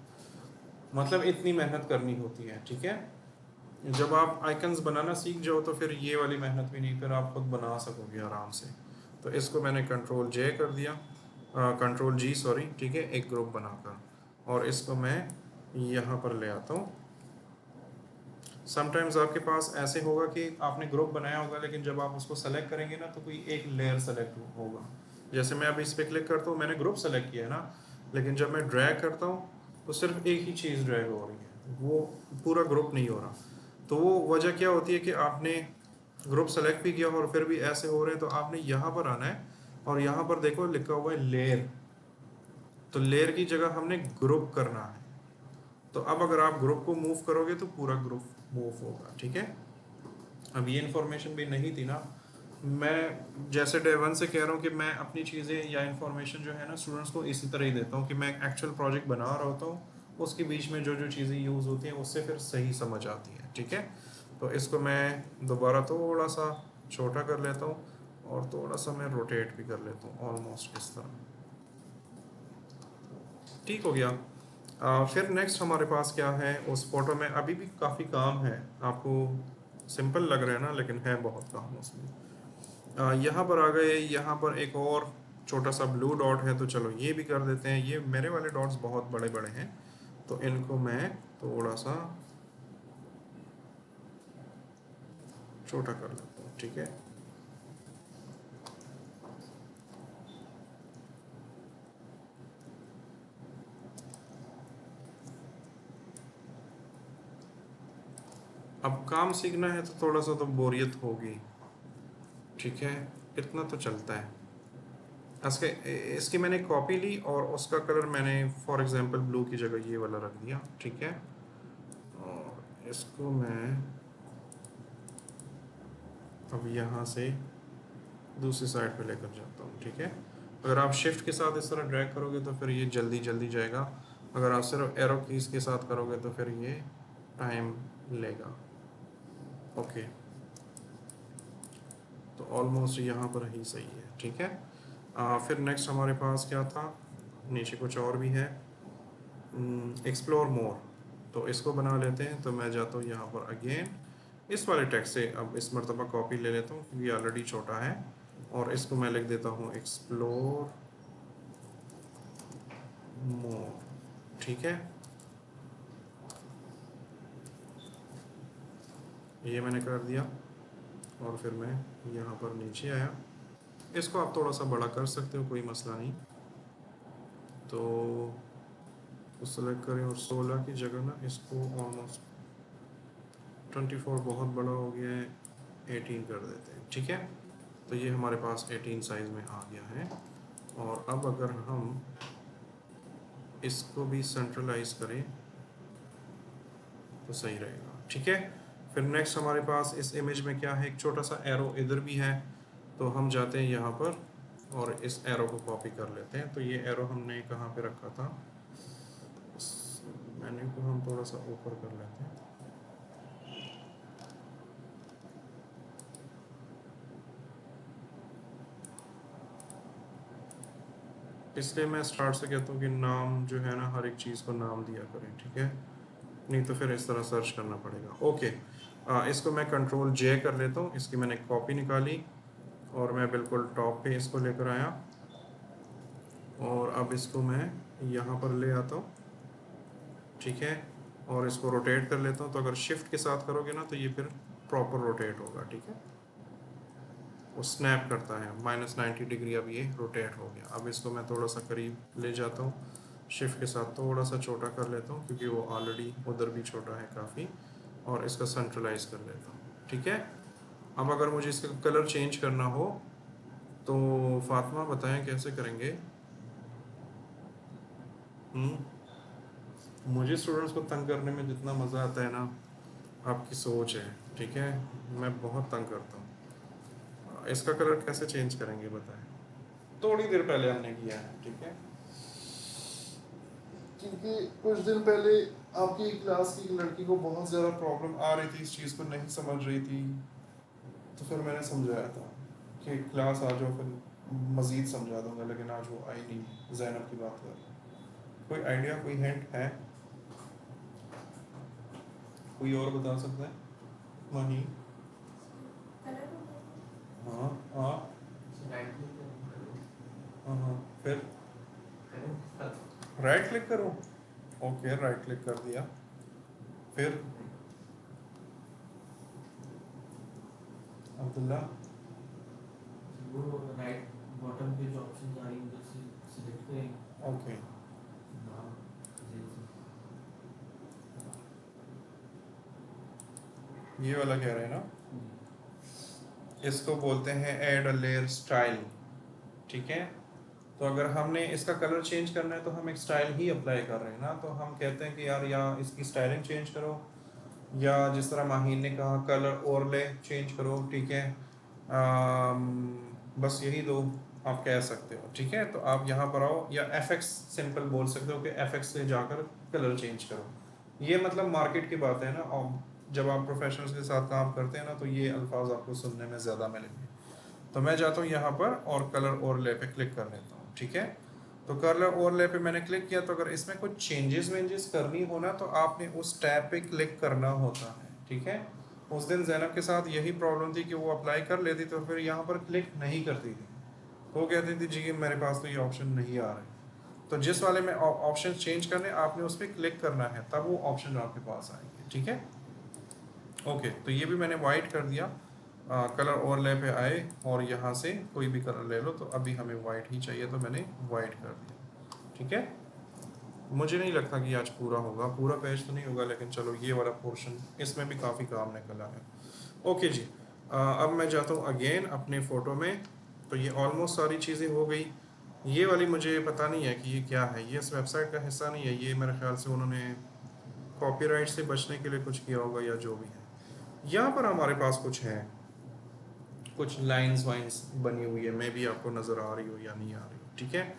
मतलब इतनी मेहनत करनी होती है। ठीक है, जब आप आइकन्स बनाना सीख जाओ तो फिर ये वाली मेहनत भी नहीं, फिर आप खुद बना सकोगे आराम से। तो इसको मैंने Ctrl J कर दिया कंट्रोल जी सॉरी, ठीक है, एक ग्रुप बनाकर, और इसको मैं यहाँ पर ले आता हूँ। समटाइम्स आपके पास ऐसे होगा कि आपने ग्रुप बनाया होगा, लेकिन जब आप उसको सेलेक्ट करेंगे ना तो कोई एक लेयर सेलेक्ट होगा। जैसे मैं अभी इस पर क्लिक करता हूँ, मैंने ग्रुप सेलेक्ट किया है ना, लेकिन जब मैं ड्रैग करता हूँ तो सिर्फ एक ही चीज़ ड्रैग हो रही है, वो पूरा ग्रुप नहीं हो रहा। तो वो वजह क्या होती है कि आपने ग्रुप सेलेक्ट भी किया और फिर भी ऐसे हो रहे हैं, तो आपने यहाँ पर आना है और यहाँ पर देखो लिखा हुआ है लेयर, तो लेयर की जगह हमने ग्रुप करना है। तो अब अगर आप ग्रुप को मूव करोगे तो पूरा ग्रुप मूव होगा, ठीक है। अब ये इन्फॉर्मेशन भी नहीं थी ना, मैं जैसे डे वन से कह रहा हूँ कि मैं अपनी चीज़ें या इन्फॉर्मेशन जो है ना स्टूडेंट्स को इसी तरह ही देता हूँ कि मैं एक्चुअल प्रोजेक्ट बना रहा होता हूँ, उसके बीच में जो जो चीज़ें यूज़ होती हैं उससे फिर सही समझ आती है, ठीक है। तो इसको मैं दोबारा थोड़ा सा छोटा कर लेता हूँ और थोड़ा सा मैं रोटेट भी कर लेता हूँ, ऑलमोस्ट इस तरह, ठीक हो गया। फिर नेक्स्ट हमारे पास क्या है, उस फोटो में अभी भी काफ़ी काम है, आपको सिंपल लग रहा है ना, लेकिन है बहुत काम उसमें। यहाँ पर आ गए, यहाँ पर एक और छोटा सा ब्लू डॉट है, तो चलो ये भी कर देते हैं। ये मेरे वाले डॉट्स बहुत बड़े बड़े हैं, तो इनको मैं थोड़ा सा छोटा कर लेता हूँ, ठीक है। अब काम सीखना है तो थोड़ा सा तो बोरियत होगी, ठीक है, इतना तो चलता है। इसके इसकी मैंने कॉपी ली और उसका कलर मैंने फॉर एग्जांपल ब्लू की जगह ये वाला रख दिया, ठीक है। और इसको मैं अब यहाँ से दूसरी साइड पे लेकर जाता हूँ, ठीक है। अगर आप शिफ्ट के साथ इस तरह ड्रैग करोगे तो फिर ये जल्दी जल्दी जाएगा, अगर आप सिर्फ एरो कीज के साथ करोगे तो फिर ये टाइम लेगा। ओके, तो ऑलमोस्ट यहाँ पर ही सही है, ठीक है। फिर नेक्स्ट हमारे पास क्या था, नीचे कुछ और भी है, एक्सप्लोर मोर, तो इसको बना लेते हैं। तो मैं जाता हूँ यहाँ पर अगेन, इस वाले टेक्स्ट से अब इस मरतबा कॉपी ले लेता हूँ क्योंकि ऑलरेडी छोटा है, और इसको मैं लिख देता हूँ एक्सप्लोर मोर, ठीक है। ये मैंने कर दिया और फिर मैं यहाँ पर नीचे आया, इसको आप थोड़ा सा बड़ा कर सकते हो, कोई मसला नहीं। तो सेलेक्ट करें और 16 की जगह ना इसको ऑलमोस्ट 24 बहुत बड़ा हो गया है, 18 कर देते हैं, ठीक है। तो ये हमारे पास 18 साइज़ में आ गया है। और अब अगर हम इसको भी सेंट्रलाइज करें तो सही रहेगा, ठीक है। फिर नेक्स्ट हमारे पास इस इमेज में क्या है, एक छोटा सा एरो इधर भी है, तो हम जाते हैं यहाँ पर और इस एरो को कॉपी कर लेते हैं। तो ये एरो हमने कहाँ पे रखा था, इस मेन्यू को हम थोड़ा सा ऊपर कर लेते हैं। इसलिए मैं स्टार्ट से कहता हूँ कि नाम जो है ना, हर एक चीज़ को नाम दिया करें, ठीक है, नहीं तो फिर इस तरह सर्च करना पड़ेगा। ओके, इसको मैं कंट्रोल जे कर लेता हूँ, इसकी मैंने कॉपी निकाली और मैं बिल्कुल टॉप पे इसको लेकर आया और अब इसको मैं यहाँ पर ले आता हूँ, ठीक है, और इसको रोटेट कर लेता हूँ। तो अगर शिफ्ट के साथ करोगे ना तो ये फिर प्रॉपर रोटेट होगा, ठीक है, वो स्नैप करता है -90 डिग्री। अब ये रोटेट हो गया। अब इसको मैं थोड़ा सा करीब ले जाता हूँ, शिफ्ट के साथ थोड़ा सा छोटा कर लेता हूँ क्योंकि वो ऑलरेडी उधर भी छोटा है काफ़ी, और इसका सेंट्रलाइज कर लेता हूँ, ठीक है। अब अगर मुझे इसका कलर चेंज करना हो तो फातिमा बताएं कैसे करेंगे। मुझे स्टूडेंट्स को तंग करने में जितना मज़ा आता है ना, आपकी सोच है, ठीक है, मैं बहुत तंग करता हूँ। इसका कलर कैसे चेंज करेंगे बताएं, थोड़ी देर पहले हमने किया है, ठीक है, क्योंकि कुछ दिन पहले आपकी क्लास की एक लड़की को बहुत ज़्यादा प्रॉब्लम आ रही थी, इस चीज़ को नहीं समझ रही थी, तो फिर मैंने समझाया था कि क्लास आ जाओ फिर मज़ीद समझा दूंगा, लेकिन आज वो आई नहीं। ज़ैनब की बात कर रहा हूँ। कोई आइडिया, कोई हिंट है, कोई और बता सकता है? वही, हाँ हाँ हाँ हाँ, फिर राइट क्लिक करूँ? ओके, राइट क्लिक कर दिया। फिर अब्दुल्ला, वो राइट बॉटम पे जो ऑप्शन आ रही है उधर से सिलेक्ट करें। ओके, नाम ये वाला कह रहे हैं ना, इसको बोलते हैं ऐड अ लेयर स्टाइल। ठीक है, तो अगर हमने इसका कलर चेंज करना है तो हम एक स्टाइल ही अप्लाई कर रहे हैं ना, तो हम कहते हैं कि यार या इसकी स्टाइलिंग चेंज करो, या जिस तरह माहीन ने कहा कलर ओवरले चेंज करो। ठीक है, बस यही दो आप कह सकते हो। ठीक है, तो आप यहाँ पर आओ, या FX सिंपल बोल सकते हो कि FX से जाकर कलर चेंज करो। ये मतलब मार्केट की बात है ना, और जब आप प्रोफेशनल्स के साथ काम करते हैं ना तो ये अल्फाज आपको सुनने में ज़्यादा मिलेंगे। तो मैं जाता हूँ यहाँ पर और कलर ओवरले पे क्लिक कर लेता हूँ। ठीक है, तो कलर ओवरले पे मैंने क्लिक किया, तो अगर इसमें कुछ चेंजेस वेंजेस करनी हो ना तो आपने उस टैब पे क्लिक करना होता है। ठीक है, उस दिन जैनब के साथ यही प्रॉब्लम थी कि वो अप्लाई कर लेती तो फिर यहाँ पर क्लिक नहीं करती थी, वो कहती थी जी मेरे पास तो ये ऑप्शन नहीं आ रहे। तो जिस वाले में ऑप्शन चेंज करने, आपने उस पर क्लिक करना है, तब वो ऑप्शन आपके पास आएंगे। ठीक है, ओके, तो ये भी मैंने वाइट कर दिया। कलर ओवरले पे आए और यहाँ से कोई भी कलर ले लो, तो अभी हमें वाइट ही चाहिए तो मैंने वाइट कर दिया। ठीक है, मुझे नहीं लगता कि आज पूरा होगा, पूरा पेज तो नहीं होगा, लेकिन चलो ये वाला पोर्शन इसमें भी काफ़ी काम निकला है। ओके जी, अब मैं जाता हूँ अगेन अपने फ़ोटो में। तो ये ऑलमोस्ट सारी चीज़ें हो गई। ये वाली मुझे पता नहीं है कि ये क्या है, ये इस वेबसाइट का हिस्सा नहीं है, ये मेरे ख्याल से उन्होंने कॉपीराइट से बचने के लिए कुछ किया होगा या जो भी है। यहाँ पर हमारे पास कुछ है, कुछ लाइंस वाइंस बनी हुई है, मे भी आपको नज़र आ रही हो या नहीं आ रही हो। ठीक है,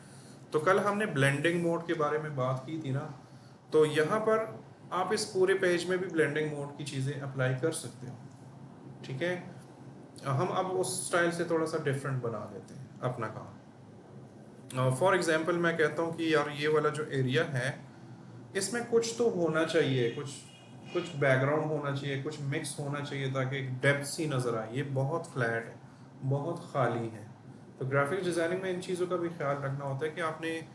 तो कल हमने ब्लेंडिंग मोड के बारे में बात की थी ना, तो यहाँ पर आप इस पूरे पेज में भी ब्लेंडिंग मोड की चीज़ें अप्लाई कर सकते हो। ठीक है, हम अब उस स्टाइल से थोड़ा सा डिफरेंट बना देते हैं अपना काम। फॉर एग्जांपल मैं कहता हूँ कि यार ये वाला जो एरिया है इसमें कुछ तो होना चाहिए, कुछ कुछ बैकग्राउंड होना चाहिए, कुछ मिक्स होना चाहिए ताकि एक डेप्थ सी नज़र आए। ये बहुत फ्लैट है, बहुत खाली है। तो ग्राफिक्स डिज़ाइनिंग में इन चीज़ों का भी ख्याल रखना होता है कि आपने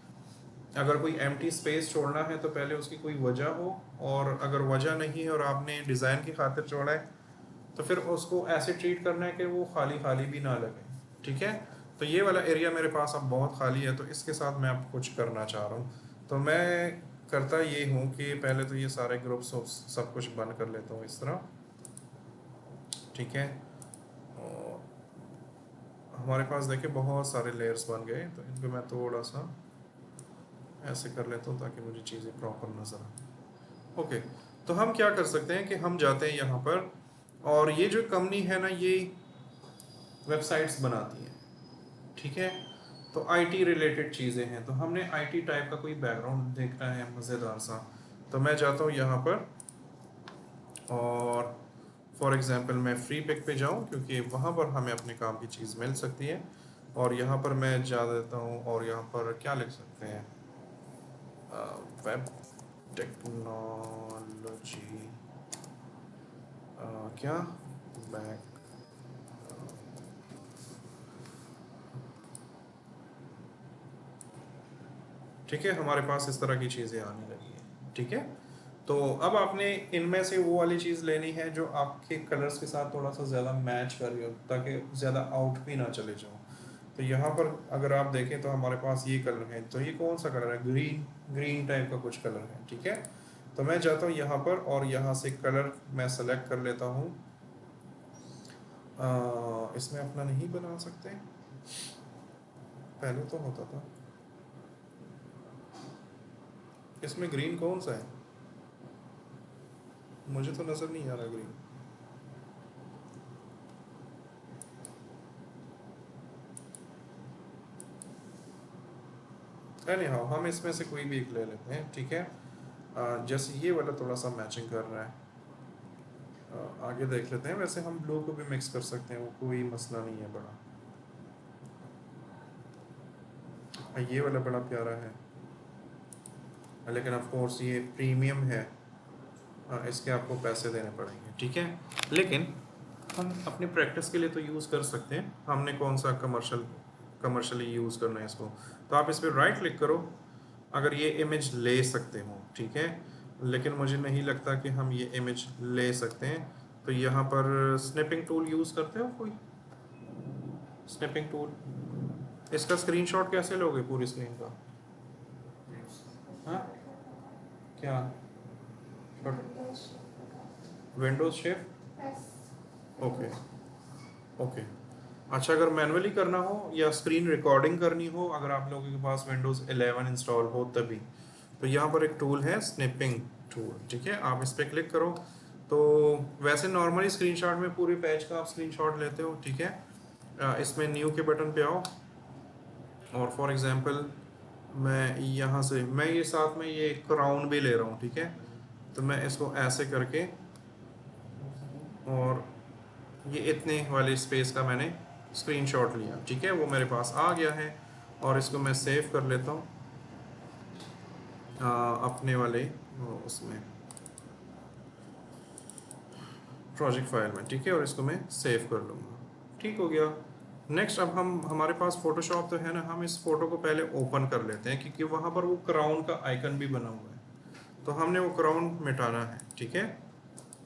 अगर कोई एम्प्टी स्पेस छोड़ना है तो पहले उसकी कोई वजह हो, और अगर वजह नहीं है और आपने डिज़ाइन की खातिर छोड़ा है तो फिर उसको ऐसे ट्रीट करना है कि वो खाली खाली भी ना लगे। ठीक है, तो ये वाला एरिया मेरे पास अब बहुत खाली है, तो इसके साथ मैं अब कुछ करना चाह रहा हूँ। तो मैं करता ये हूँ कि पहले तो ये सारे ग्रुप्स सब कुछ बंद कर लेता हूँ इस तरह। ठीक है, और हमारे पास देखिए बहुत सारे लेयर्स बन गए, तो इनको मैं थोड़ा सा ऐसे कर लेता हूँ ताकि मुझे चीज़ें प्रॉपर नज़र आए। ओके, तो हम क्या कर सकते हैं कि हम जाते हैं यहाँ पर, और ये जो कंपनी है ना ये वेबसाइट्स बनाती है। ठीक है, तो आईटी रिलेटेड चीज़ें हैं, तो हमने आईटी टाइप का कोई बैकग्राउंड देखना है मज़ेदार सा, तो मैं जाता हूँ यहाँ पर और फॉर एग्ज़ाम्पल मैं फ्री पिक पे जाऊँ क्योंकि वहाँ पर हमें अपने काम की चीज़ मिल सकती है। और यहाँ पर मैं जा देता हूँ और यहाँ पर क्या लिख सकते हैं, वेब टेक्नोलॉजी, क्या बैक। ठीक है, हमारे पास इस तरह की चीज़ें आने लगी हैं। ठीक है, तो अब आपने इनमें से वो वाली चीज़ लेनी है जो आपके कलर्स के साथ थोड़ा सा ज़्यादा मैच कर रही हो, ताकि ज़्यादा आउट भी ना चले जाओ। तो यहाँ पर अगर आप देखें तो हमारे पास ये कलर है, तो ये कौन सा कलर है, ग्रीन ग्रीन टाइप का कुछ कलर है। ठीक है, तो मैं जाता हूँ यहाँ पर और यहाँ से कलर मैं सेलेक्ट कर लेता हूँ। इसमें अपना नहीं बना सकते, पहले तो होता था। इसमें ग्रीन कौन सा है, मुझे तो नज़र नहीं आ रहा ग्रीन। एनी हाउ हम इसमें से कोई भी एक ले लेते हैं। ठीक है, जैसे ये वाला थोड़ा सा मैचिंग कर रहा है, आगे देख लेते हैं। वैसे हम ब्लू को भी मिक्स कर सकते हैं, वो कोई मसला नहीं है बड़ा। ये वाला बड़ा प्यारा है, लेकिन ऑफ कोर्स ये प्रीमियम है, इसके आपको पैसे देने पड़ेंगे। ठीक है, लेकिन हम अपनी प्रैक्टिस के लिए तो यूज़ कर सकते हैं। हमने कौन सा कमर्शियली यूज़ करना है इसको, तो आप इस पर राइट क्लिक करो अगर ये इमेज ले सकते हो, ठीक है, लेकिन मुझे नहीं लगता कि हम ये इमेज ले सकते हैं। तो यहाँ पर स्निपिंग टूल यूज़ करते हो कोई? स्निपिंग टूल, इसका स्क्रीनशॉट कैसे लोगे पूरी स्क्रीन का? हाँ क्या? Windows shift, okay okay. अच्छा, अगर मैनुअली करना हो या स्क्रीन रिकॉर्डिंग करनी हो, अगर आप लोगों के पास विंडोज़ 11 इंस्टॉल हो तभी, तो यहाँ पर एक टूल है स्निपिंग टूल, ठीक है, आप इस पर क्लिक करो। तो वैसे नॉर्मली स्क्रीनशॉट में पूरे पेज का आप स्क्रीनशॉट लेते हो, ठीक है। इसमें न्यू के बटन पे आओ और फॉर एग्जांपल मैं यहाँ से मैं ये साथ में ये क्राउन भी ले रहा हूँ, ठीक है। तो मैं इसको ऐसे करके और ये इतने वाले स्पेस का मैंने स्क्रीनशॉट लिया, ठीक है, वो मेरे पास आ गया है। और इसको मैं सेव कर लेता हूँ अपने वाले उसमें प्रोजेक्ट फाइल में, ठीक है, और इसको मैं सेव कर लूँगा। ठीक हो गया। नेक्स्ट, अब हमारे पास फोटोशॉप तो है ना, हम इस फोटो को पहले ओपन कर लेते हैं क्योंकि वहाँ पर वो क्राउन का आइकन भी बना हुआ है, तो हमने वो क्राउन मिटाना है, ठीक है।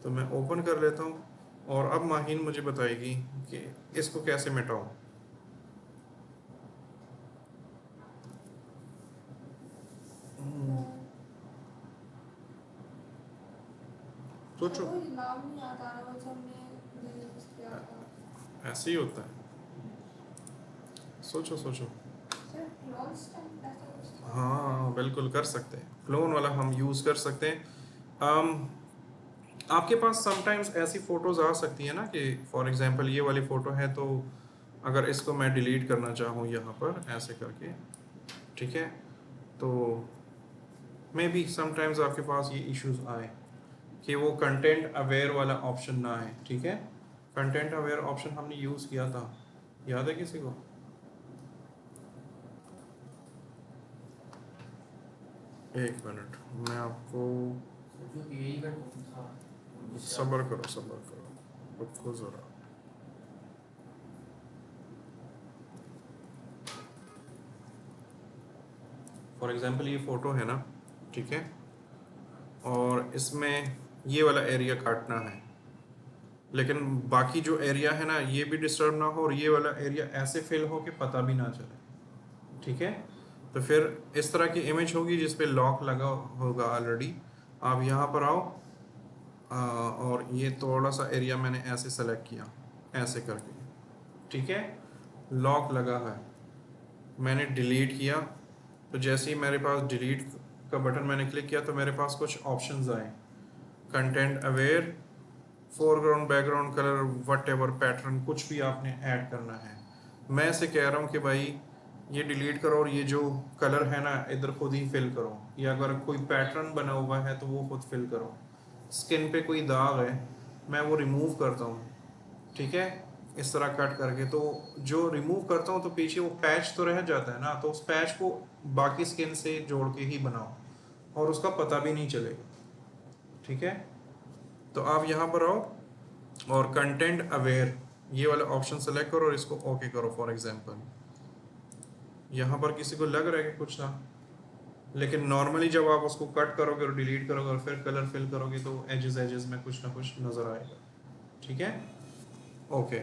तो मैं ओपन कर लेता हूँ और अब माहीन मुझे बताएगी कि इसको कैसे मिटाऊँ। सोचो, नाम नहीं याद आ रहा, जब हमने यूज किया था। ऐसे ही होता है, सोचो सोचो। सर लॉन्च टाइम ऐसा कुछ था। हाँ बिल्कुल कर सकते हैं, क्लोन वाला हम यूज़ कर सकते हैं। आपके पास समटाइम्स ऐसी फ़ोटोज़ आ सकती है ना कि फॉर एग्जांपल ये वाली फ़ोटो है, तो अगर इसको मैं डिलीट करना चाहूँ यहाँ पर ऐसे करके, ठीक है, तो मे बी समटाइम्स आपके पास ये इश्यूज आए कि वो कंटेंट अवेयर वाला ऑप्शन ना आए, ठीक है। कंटेंट अवेयर ऑप्शन हमने यूज़ किया था, याद है किसी को? एक मिनट, मैं आपको जो यही का था, सब्र करो रुको ज़रा। फॉर एग्जांपल ये फ़ोटो है ना, ठीक है, और इसमें ये वाला एरिया काटना है, लेकिन बाकी जो एरिया है ना ये भी डिस्टर्ब ना हो और ये वाला एरिया ऐसे फिल हो कि पता भी ना चले, ठीक है। तो फिर इस तरह की इमेज होगी जिस पे लॉक लगा होगा ऑलरेडी। आप यहाँ पर आओ और ये थोड़ा सा एरिया मैंने ऐसे सेलेक्ट किया, ऐसे करके, ठीक है, लॉक लगा है, मैंने डिलीट किया। तो जैसे ही मेरे पास डिलीट का बटन मैंने क्लिक किया तो मेरे पास कुछ ऑप्शंस आए, content aware, foreground, background colour, what ever pattern, कुछ भी आपने ऐड करना है। मैं इसे कह रहा हूँ कि भाई ये डिलीट करो और ये जो कलर है ना इधर खुद ही फिल करो, या अगर कोई पैटर्न बना हुआ है तो वो खुद फिल करो। स्किन पे कोई दाग है मैं वो रिमूव करता हूँ, ठीक है, इस तरह कट करके। तो जो रिमूव करता हूँ तो पीछे वो पैच तो रह जाता है ना, तो उस पैच को बाकी स्किन से जोड़ के ही बनाओ और उसका पता भी नहीं चलेगा, ठीक है। तो आप यहाँ पर आओ और कंटेंट अवेयर ये वाला ऑप्शन सेलेक्ट करो और इसको ओके करो। फॉर एग्जांपल यहाँ पर किसी को लग रहा है कि कुछ था, लेकिन नॉर्मली जब आप उसको कट करोगे और डिलीट करोगे और फिर कलर फिल करोगे तो एजेस में कुछ ना कुछ नज़र आएगा, ठीक है, ओके।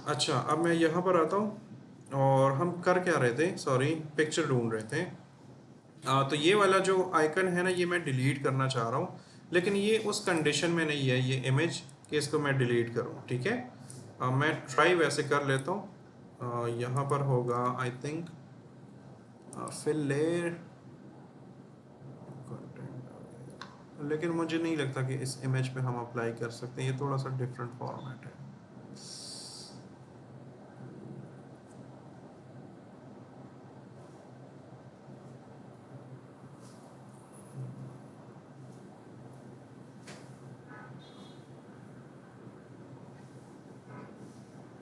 अच्छा, अब मैं यहाँ पर आता हूँ और हम कर क्या रहे थे, सॉरी, पिक्चर ढूंढ रहे थे। तो ये वाला जो आइकन है ना ये मैं डिलीट करना चाह रहा हूँ, लेकिन ये उस कंडीशन में नहीं है ये इमेज कि इसको मैं डिलीट करूँ, ठीक है। मैं ट्राई वैसे कर लेता हूँ। यहाँ पर होगा आई थिंक फिल लेयर, लेकिन मुझे नहीं लगता कि इस इमेज पे हम अप्लाई कर सकते हैं, ये थोड़ा सा डिफरेंट फॉर्मेट है।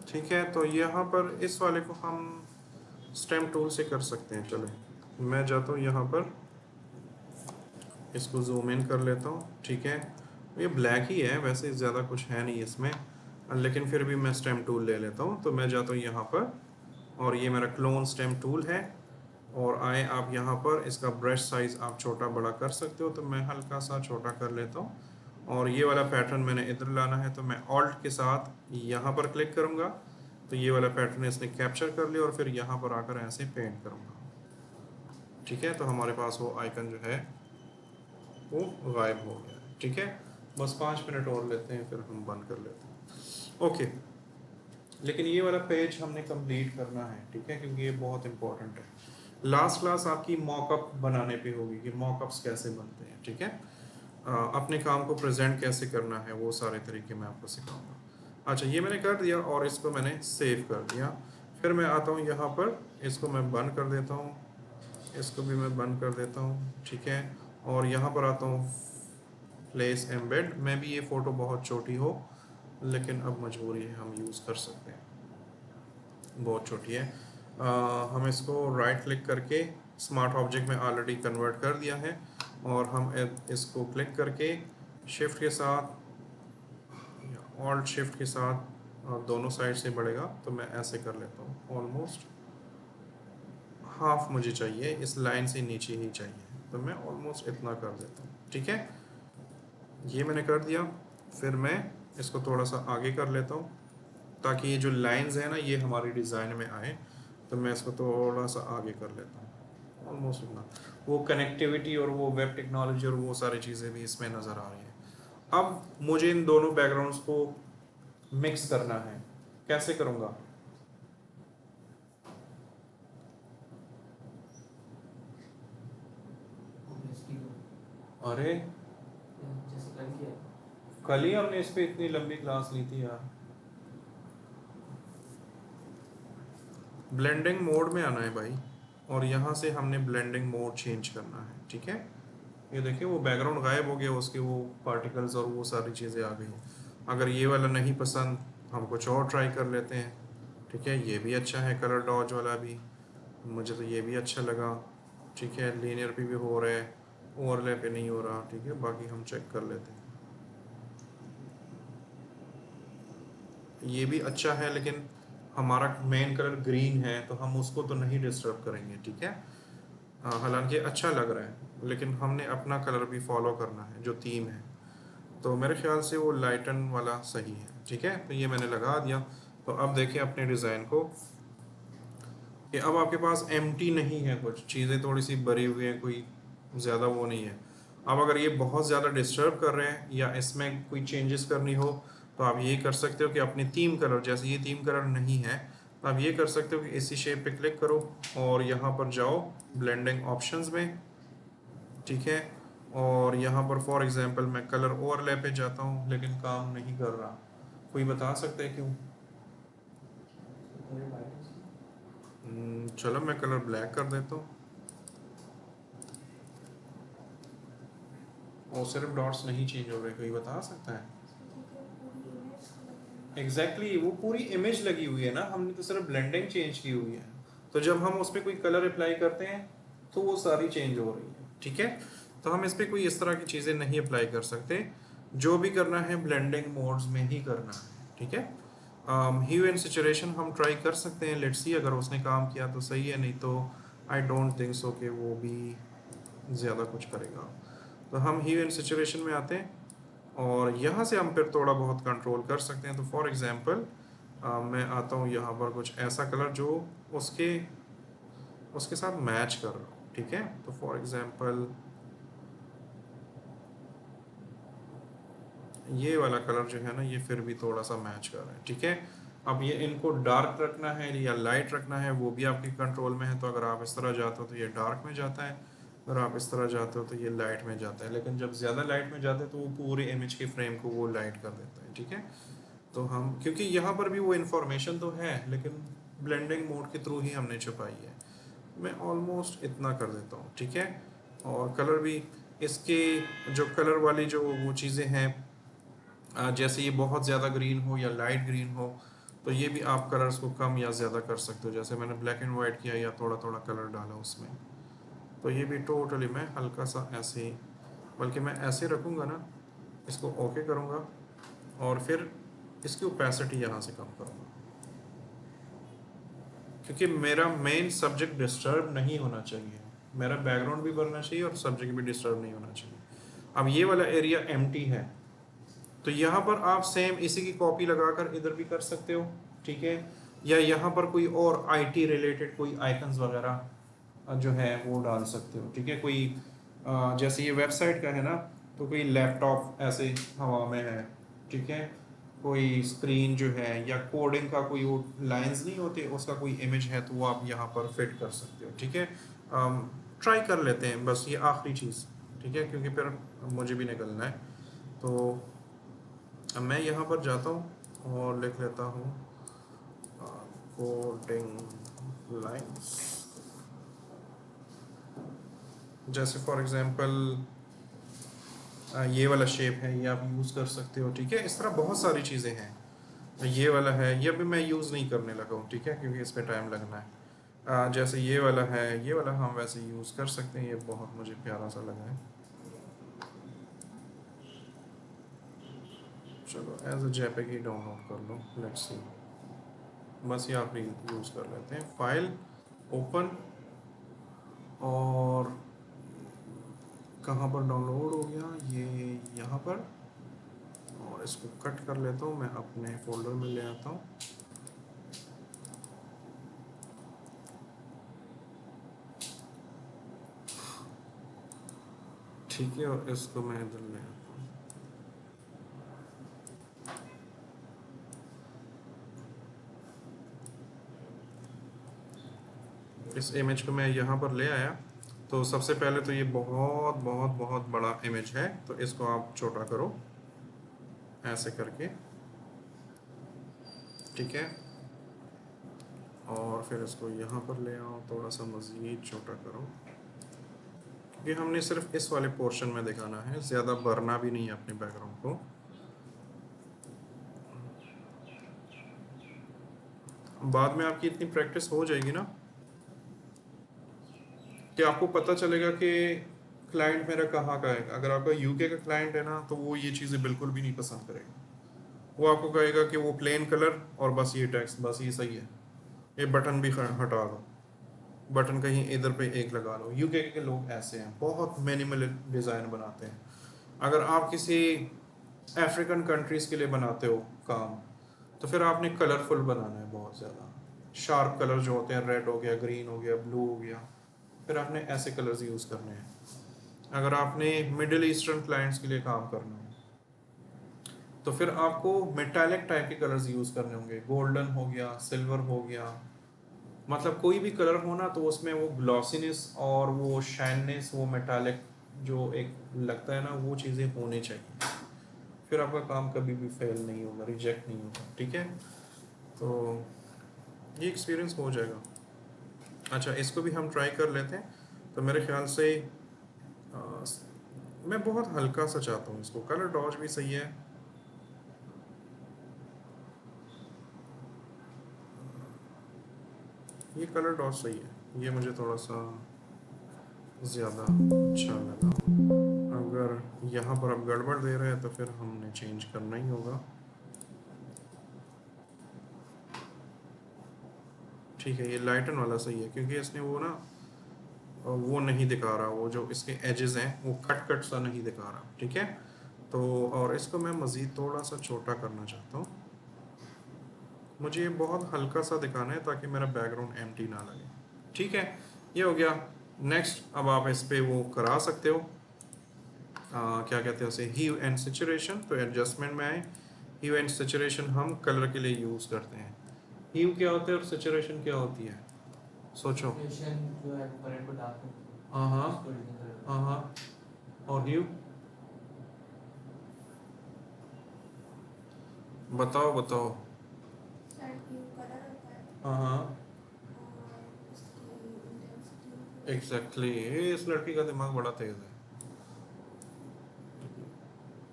ठीक है, तो यहाँ पर इस वाले को हम स्टेम टूल से कर सकते हैं। चले मैं जाता हूँ यहाँ पर, इसको जूम इन कर लेता हूँ, ठीक है। ये ब्लैक ही है वैसे, ज़्यादा कुछ है नहीं इसमें, लेकिन फिर भी मैं स्टेम टूल ले लेता हूँ। तो मैं जाता हूँ यहाँ पर और ये मेरा क्लोन स्टेम टूल है। और आए आप यहाँ पर, इसका ब्रश साइज़ आप छोटा बड़ा कर सकते हो, तो मैं हल्का सा छोटा कर लेता हूँ। और ये वाला पैटर्न मैंने इधर लाना है, तो मैं ऑल्ट के साथ यहाँ पर क्लिक करूँगा, तो ये वाला पैटर्न इसने कैप्चर कर लिया और फिर यहाँ पर आकर ऐसे पेंट करूँगा। ठीक है, तो हमारे पास वो आइकन जो है वो गायब हो गया। ठीक है, बस 5 मिनट और लेते हैं, फिर हम बंद कर लेते हैं। ओके, लेकिन ये वाला पेज हमने कंप्लीट करना है। ठीक है, क्योंकि ये बहुत इंपॉर्टेंट है। लास्ट क्लास आपकी मॉकअप बनाने पे होगी कि मॉकअप्स कैसे बनते हैं। ठीक है, अपने काम को प्रेजेंट कैसे करना है, वो सारे तरीके मैं आपको सिखाऊंगा। अच्छा, ये मैंने कर दिया और इसको मैंने सेव कर दिया। फिर मैं आता हूँ यहाँ पर, इसको मैं बंद कर देता हूँ, इसको भी मैं बंद कर देता हूँ। ठीक है, और यहाँ पर आता हूँ प्लेस एम्बेड। मैं भी ये फ़ोटो बहुत छोटी हो, लेकिन अब मजबूरी है, हम यूज़ कर सकते हैं, बहुत छोटी है। हम इसको राइट क्लिक करके स्मार्ट ऑब्जेक्ट में ऑलरेडी कन्वर्ट कर दिया है, और हम इसको क्लिक करके शिफ्ट के साथ या ऑल्ट शिफ्ट के साथ दोनों साइड से बढ़ेगा, तो मैं ऐसे कर लेता हूँ। ऑलमोस्ट हाफ मुझे चाहिए, इस लाइन से नीचे ही चाहिए, तो मैं ऑलमोस्ट इतना कर देता हूँ। ठीक है, ये मैंने कर दिया। फिर मैं इसको थोड़ा सा आगे कर लेता हूँ, ताकि ये जो लाइंस है ना, ये हमारी डिज़ाइन में आए। तो मैं इसको थोड़ा सा आगे कर लेता हूँ, ऑलमोस्ट इतना। वो कनेक्टिविटी और वो वेब टेक्नोलॉजी और वो सारी चीज़ें भी इसमें नज़र आ रही हैं। अब मुझे इन दोनों बैकग्राउंड्स को मिक्स करना है। कैसे करूँगा? अरे जैसे कल किया कल ही हमने इस पे इतनी लंबी क्लास ली थी यार। ब्लेंडिंग मोड में आना है भाई, और यहाँ से हमने ब्लेंडिंग मोड चेंज करना है। ठीक है, ये देखिए वो बैकग्राउंड गायब हो गया, उसके वो पार्टिकल्स और वो सारी चीज़ें आ गई। अगर ये वाला नहीं पसंद, हम कुछ और ट्राई कर लेते हैं। ठीक है, ये भी अच्छा है, कलर डॉज वाला भी, मुझे तो ये भी अच्छा लगा। ठीक है, लीनियर पे भी हो रहा है, ओवरले पे नहीं हो रहा। ठीक है, बाकी हम चेक कर लेते हैं। ये भी अच्छा है, लेकिन हमारा मेन कलर ग्रीन है, तो हम उसको तो नहीं डिस्टर्ब करेंगे। ठीक है, हालांकि अच्छा लग रहा है, लेकिन हमने अपना कलर भी फॉलो करना है जो थीम है, तो मेरे ख्याल से वो लाइटन वाला सही है। ठीक है, तो ये मैंने लगा दिया। तो अब देखें अपने डिज़ाइन को, कि अब आपके पास एम्प्टी नहीं है, कुछ चीज़ें थोड़ी सी भरी हुई हैं, कोई ज़्यादा वो नहीं है। अब अगर ये बहुत ज़्यादा डिस्टर्ब कर रहे हैं या इसमें कोई चेंजेस करनी हो, तो आप ये कर सकते हो कि अपने थीम कलर, जैसे ये थीम कलर नहीं है, तो आप ये कर सकते हो कि इसी शेप पे क्लिक करो और यहाँ पर जाओ ब्लेंडिंग ऑप्शंस में। ठीक है, और यहाँ पर फॉर एग्जांपल मैं कलर ओवरले पे जाता हूँ, लेकिन काम नहीं कर रहा। कोई बता सकता है क्यों? चलो मैं कलर ब्लैक कर देता हूँ, और सिर्फ डॉट्स नहीं चेंज हो रहे। कोई बता सकता है? एग्जैक्टली वो पूरी इमेज लगी हुई है ना, हमने तो सिर्फ ब्लेंडिंग चेंज की हुई है। तो जब हम उस पर कोई कलर अप्लाई करते हैं, तो वो सारी चेंज हो रही है। ठीक है, तो हम इस पर कोई इस तरह की चीज़ें नहीं अप्लाई कर सकते। जो भी करना है ब्लेंडिंग मोड्स में ही करना है। ठीक है, ह्यू एंड सैचुरेशन हम ट्राई कर सकते हैं, लेट्स सी, अगर उसने काम किया तो सही है, नहीं तो आई डोंट थिंक सो कि वो भी ज़्यादा कुछ करेगा। तो हम ह्यू एंड सैचुरेशन में आते हैं, और यहाँ से हम फिर थोड़ा बहुत कंट्रोल कर सकते हैं। तो फॉर एग्जांपल मैं आता हूँ यहाँ पर कुछ ऐसा कलर जो उसके उसके साथ मैच कर रहा हूँ। ठीक है, तो फॉर एग्जांपल ये वाला कलर जो है ना, ये फिर भी थोड़ा सा मैच कर रहा है। ठीक है, अब ये इनको डार्क रखना है या लाइट रखना है, वो भी आपके कंट्रोल में है। तो अगर आप इस तरह जाते हो तो ये डार्क में जाता है, अगर आप इस तरह जाते हो तो ये लाइट में जाता है। लेकिन जब ज़्यादा लाइट में जाते हैं तो वो पूरे इमेज के फ्रेम को वो लाइट कर देता है। ठीक है, तो हम, क्योंकि यहाँ पर भी वो इन्फॉर्मेशन तो है, लेकिन ब्लेंडिंग मोड के थ्रू ही हमने छुपाई है। मैं ऑलमोस्ट इतना कर देता हूँ। ठीक है, और कलर भी इसके, जो कलर वाली जो वो चीज़ें हैं, जैसे ये बहुत ज़्यादा ग्रीन हो या लाइट ग्रीन हो, तो ये भी आप कलर्स को कम या ज़्यादा कर सकते हो। जैसे मैंने ब्लैक एंड वाइट किया या थोड़ा थोड़ा कलर डाला उसमें, तो ये भी टोटली मैं हल्का सा ऐसे ही, बल्कि मैं ऐसे रखूँगा ना, इसको ओके करूँगा और फिर इसकी ओपेसिटी यहाँ से कम करूँगा, क्योंकि मेरा मेन सब्जेक्ट डिस्टर्ब नहीं होना चाहिए, मेरा बैकग्राउंड भी बनना चाहिए और सब्जेक्ट भी डिस्टर्ब नहीं होना चाहिए। अब ये वाला एरिया एम्प्टी है, तो यहाँ पर आप सेम इसी की कॉपी लगाकर इधर भी कर सकते हो, ठीक है। या यहाँ पर कोई और आईटी रिलेटेड कोई आइकन्स वगैरह जो है वो डाल सकते हो, ठीक है। कोई जैसे ये वेबसाइट का है ना, तो कोई लैपटॉप ऐसे हवा में है, ठीक है। कोई स्क्रीन जो है या कोडिंग का कोई वो लाइंस नहीं होते, उसका कोई इमेज है तो वो आप यहाँ पर फिट कर सकते हो, ठीक है। ट्राई कर लेते हैं बस ये आखिरी चीज़, ठीक है, क्योंकि फिर मुझे भी निकलना है। तो अब मैं यहाँ पर जाता हूँ और लिख लेता हूँ कोडिंग लाइंस, जैसे फॉर एग्जांपल ये वाला शेप है, ये आप यूज़ कर सकते हो, ठीक है। इस तरह बहुत सारी चीज़ें हैं। ये वाला है, ये भी मैं यूज़ नहीं करने लगा हूँ, ठीक है, क्योंकि इस पर टाइम लगना है। जैसे ये वाला है, ये वाला हम वैसे यूज़ कर सकते हैं, ये बहुत मुझे प्यारा सा लगा है। चलो एज अ जेपीजी डाउनलोड कर लो, लेट्स सी। बस ये आप यूज़ कर लेते हैं, फाइल ओपन, और कहाँ पर डाउनलोड हो गया ये, यहाँ पर, और इसको कट कर लेता हूँ, मैं अपने फोल्डर में ले आता हूँ। ठीक है, और इसको मैं इधर ले आता हूँ। इस इमेज को मैं यहाँ पर ले आया। तो सबसे पहले तो ये बहुत बहुत बहुत बड़ा इमेज है, तो इसको आप छोटा करो ऐसे करके, ठीक है। और फिर इसको यहाँ पर ले आओ, थोड़ा सा मज़ीद छोटा करो, क्योंकि हमने सिर्फ इस वाले पोर्शन में दिखाना है, ज़्यादा भरना भी नहीं है अपने बैकग्राउंड को। बाद में आपकी इतनी प्रैक्टिस हो जाएगी ना कि आपको पता चलेगा कि क्लाइंट मेरा कहाँ का है। अगर आपका यूके का क्लाइंट है ना, तो वो ये चीज़ें बिल्कुल भी नहीं पसंद करेगा। वो आपको कहेगा कि वो प्लेन कलर और बस ये टेक्स्ट, बस ये सही है, ये बटन भी हटा दो, बटन कहीं इधर पे एक लगा लो। यूके के लोग ऐसे हैं, बहुत मिनिमल डिज़ाइन बनाते हैं। अगर आप किसी अफ्रीकन कंट्रीज़ के लिए बनाते हो काम, तो फिर आपने कलरफुल बनाना है, बहुत ज़्यादा शार्प कलर जो होते हैं, रेड हो गया, ग्रीन हो गया, ब्लू हो गया, फिर आपने ऐसे कलर्स यूज़ करने हैं। अगर आपने मिडिल ईस्टर्न क्लाइंट्स के लिए काम करना है, तो फिर आपको मेटालिक टाइप के कलर्स यूज़ करने होंगे, गोल्डन हो गया, सिल्वर हो गया, मतलब कोई भी कलर हो ना, तो उसमें वो ग्लॉसीनेस और वो शाइननेस, वो मेटालिक जो एक लगता है ना, वो चीज़ें होनी चाहिए। फिर आपका काम कभी भी फेल नहीं होगा, रिजेक्ट नहीं होगा, ठीक है। तो ये एक्सपीरियंस हो जाएगा। अच्छा, इसको भी हम ट्राई कर लेते हैं। तो मेरे ख्याल से मैं बहुत हल्का सा चाहता हूँ इसको, कलर डॉज भी सही है। ये कलर डॉज सही है, ये मुझे थोड़ा सा ज़्यादा अच्छा लगा। अगर यहाँ पर आप गड़बड़ दे रहे हैं तो फिर हमने चेंज करना ही होगा, ठीक है। ये लाइटन वाला सही है, क्योंकि इसने वो ना वो नहीं दिखा रहा, वो जो इसके एजेस हैं वो कट कट सा नहीं दिखा रहा, ठीक है। तो और इसको मैं मज़ीद थोड़ा सा छोटा करना चाहता हूँ, मुझे ये बहुत हल्का सा दिखाना है ताकि मेरा बैकग्राउंड एम्प्टी ना लगे, ठीक है। ये हो गया। नेक्स्ट, अब आप इस पे वो करा सकते हो, क्या कहते हैं उसे, ह्यू एंड सैचुरेशन। तो एडजस्टमेंट में आए, ह्यू एंड सैचुरेशन हम कलर के लिए यूज़ करते हैं। ह्यू क्या होता है और सैचुरेशन क्या होती है, सोचो। Saturation जो है कलर को डार्क करती है, हाँ हाँ उसको डिफरेंट कलर हाँ हाँ। और ह्यू बताओ बताओ। शायद ये कलर होता है हाँ हाँ और इसकी इंटेंसिटी। एग्जैक्टली, इस लड़की का दिमाग बड़ा तेज है।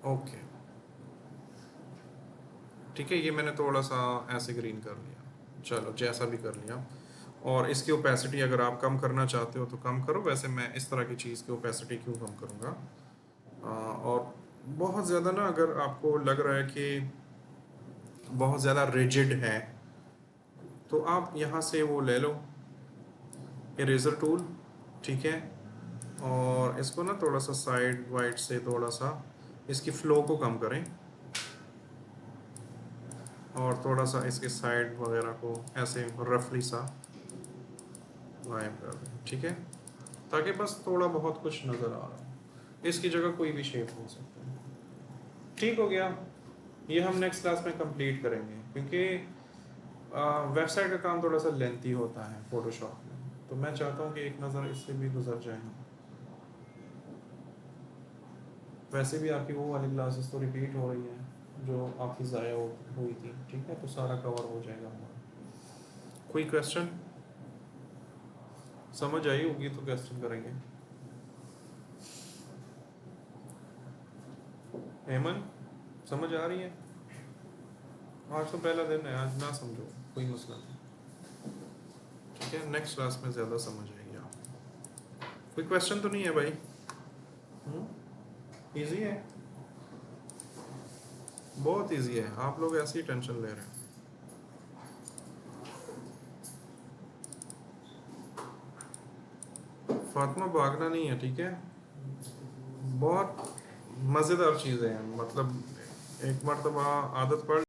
ओके, ठीक है, ये मैंने थोड़ा सा ऐसे ग्रीन कर लिया, चलो जैसा भी कर लिया। और इसकी ओपेसिटी अगर आप कम करना चाहते हो तो कम करो, वैसे मैं इस तरह की चीज़ की ओपेसिटी क्यों कम करूँगा। और बहुत ज़्यादा ना, अगर आपको लग रहा है कि बहुत ज़्यादा रिजिड है, तो आप यहाँ से वो ले लो इरेज़र टूल, ठीक है, और इसको ना थोड़ा सा साइड वाइड से थोड़ा सा इसकी फ्लो को कम करें और थोड़ा सा इसके साइड वगैरह को ऐसे रफली सा वाइप कर दें, ठीक है, ताकि बस थोड़ा बहुत कुछ नज़र आ रहा हो। इसकी जगह कोई भी शेप हो सकता है। ठीक हो गया, ये हम नेक्स्ट क्लास में कंप्लीट करेंगे क्योंकि वेबसाइट का काम थोड़ा सा लेंथी होता है फोटोशॉप में, तो मैं चाहता हूँ कि एक नज़र इससे भी गुजर जाए। वैसे भी आपकी वो वाली क्लासेस तो रिपीट हो रही है जो आपकी ज़ाया हुई थी, ठीक है, तो सारा कवर हो जाएगा हमारा। कोई क्वेश्चन समझ आई होगी तो क्वेश्चन करेंगे। हेमन समझ आ रही है? आज तो पहला दिन है, आज ना समझो कोई मसला नहीं, ठीक है, नेक्स्ट क्लास में ज़्यादा समझ आएगी आपको। कोई क्वेश्चन तो नहीं है भाई? इजी है, बहुत इजी है, आप लोग ऐसी टेंशन ले रहे हैं। फातिमा भागना नहीं है, ठीक है, बहुत मज़ेदार चीज़ है, मतलब एक मरतबा आदत पड़